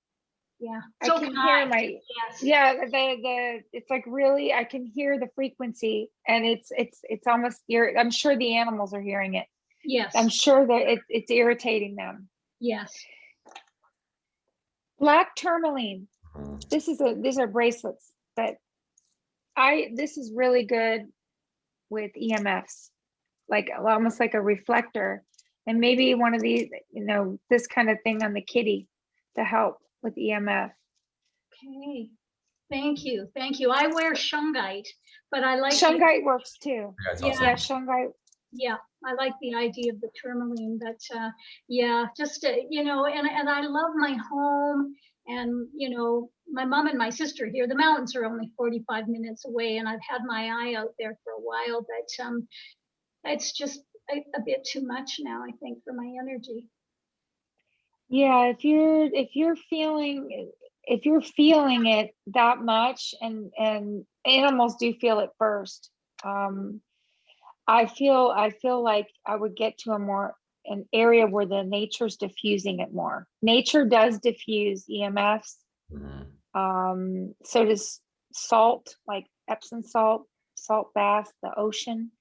Yeah. So I can hear my yes. Yeah, it's like really I can hear the frequency, and it's almost I'm sure the animals are hearing it. Yes. I'm sure that it's irritating them. Yes. Black tourmaline. These are bracelets that this is really good with EMFs, like almost like a reflector, and maybe one of these, you know, this kind of thing on the kitty to help with EMF. Okay. Thank you. I wear shungite, but I like shungite works too. Yeah, awesome. Shungite. Yeah, I like the idea of the tourmaline, but yeah, just you know, and I love my home, And, you know, my mom and my sister here, the mountains are only 45 minutes away, and I've had my eye out there for a while, but it's just a bit too much now, I think, for my energy. Yeah, if you're feeling it that much, and animals do feel it first. I feel like I would get to an area where the nature's diffusing it more. Nature does diffuse EMFs. So does salt, like Epsom salt bath, the ocean,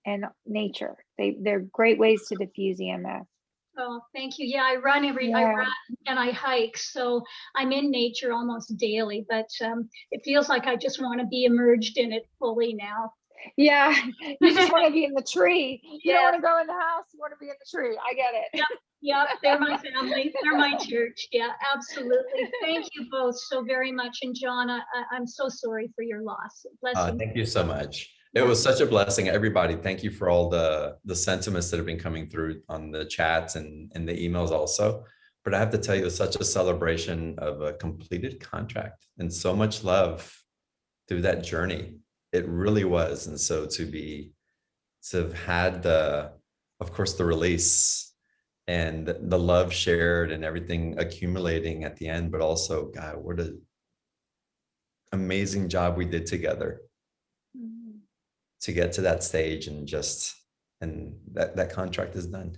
and nature. They're great ways to diffuse EMF. Oh, thank you. Yeah, I run and I hike, so I'm in nature almost daily, but it feels like I just want to be immersed in it fully now. Yeah, you just want to be in the tree. You don't want to go in the house. You want to be in the tree. I get it. Yep, they're my family. They're my church. Yeah, absolutely. Thank you both so very much. And John, I'm so sorry for your loss. Bless you. Thank you so much. It was such a blessing. Everybody, thank you for all the sentiments that have been coming through on the chats and the emails also. But I have to tell you, it's such a celebration of a completed contract and so much love through that journey. It really was. And so to have had of course, the release and the love shared and everything accumulating at the end, but also, God, what an amazing job we did together to get to that stage, and that contract is done.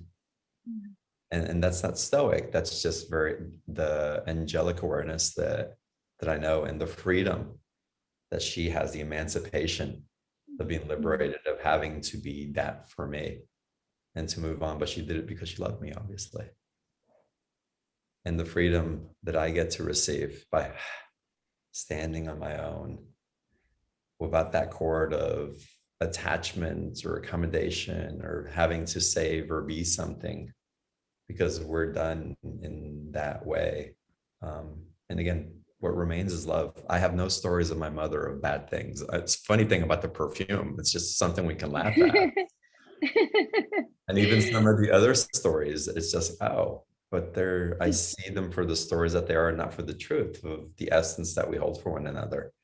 And that's not stoic. That's just the angelic awareness that I know, and the freedom that she has, the emancipation of being liberated, of having to be that for me and to move on. But she did it because she loved me, obviously. And the freedom that I get to receive by standing on my own without that cord of attachment or accommodation or having to save or be something, because we're done in that way. And again, what remains is love. I have no stories of my mother of bad things. It's a funny thing about the perfume. It's just something we can laugh at. And even some of the other stories, it's just, oh, but I see them for the stories that they are, not for the truth of the essence that we hold for one another.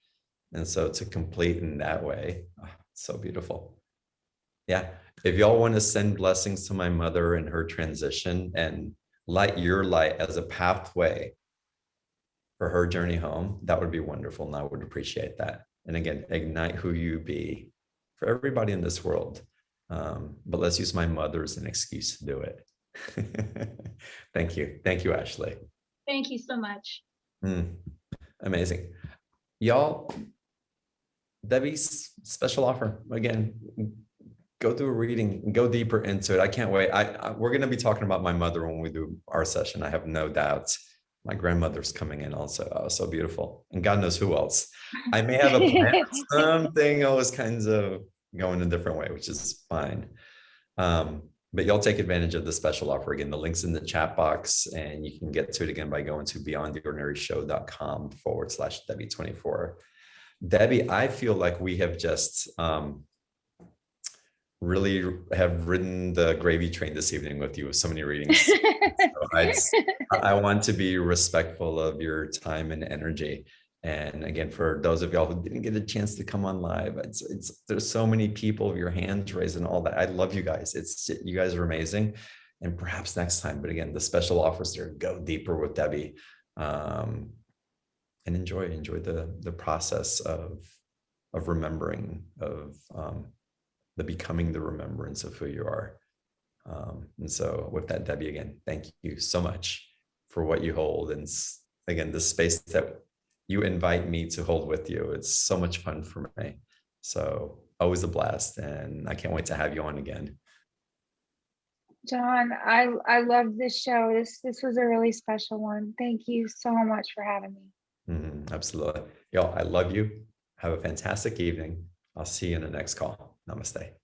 And so to complete in that way, it's so beautiful. Yeah. If y'all want to send blessings to my mother in her transition and light your light as a pathway for her journey home, that would be wonderful. And I would appreciate that. And again, ignite who you be for everybody in this world. But let's use my mother as an excuse to do it. Thank you. Thank you, Ashley. Thank you so much. Amazing. Y'all, Debbie's special offer. Again, go do a reading, go deeper into it. I can't wait. We're going to be talking about my mother when we do our session. I have no doubt. My grandmother's coming in also. Oh, so beautiful. And God knows who else. I may have a plan, something always kinds of going a different way, which is fine. But y'all take advantage of the special offer. Again, the link's in the chat box, and you can get to it again by going to beyondtheordinaryshow.com/Debbie24. Debbie, I feel like we have just really have ridden the gravy train this evening with you with so many readings. So I want to be respectful of your time and energy. And again, for those of y'all who didn't get a chance to come on live, there's so many people, your hands raised and all that. I love you guys. You guys are amazing. And perhaps next time, but again, the special offers there, go deeper with Debbie, and enjoy the process of remembering, of the becoming the remembrance of who you are. And so with that, Debbie, again, thank you so much for what you hold. And again, the space that you invite me to hold with you. It's so much fun for me. So always a blast. And I can't wait to have you on again. John, I love this show. This was a really special one. Thank you so much for having me. Absolutely. Y'all, I love you. Have a fantastic evening. I'll see you in the next call. Namaste.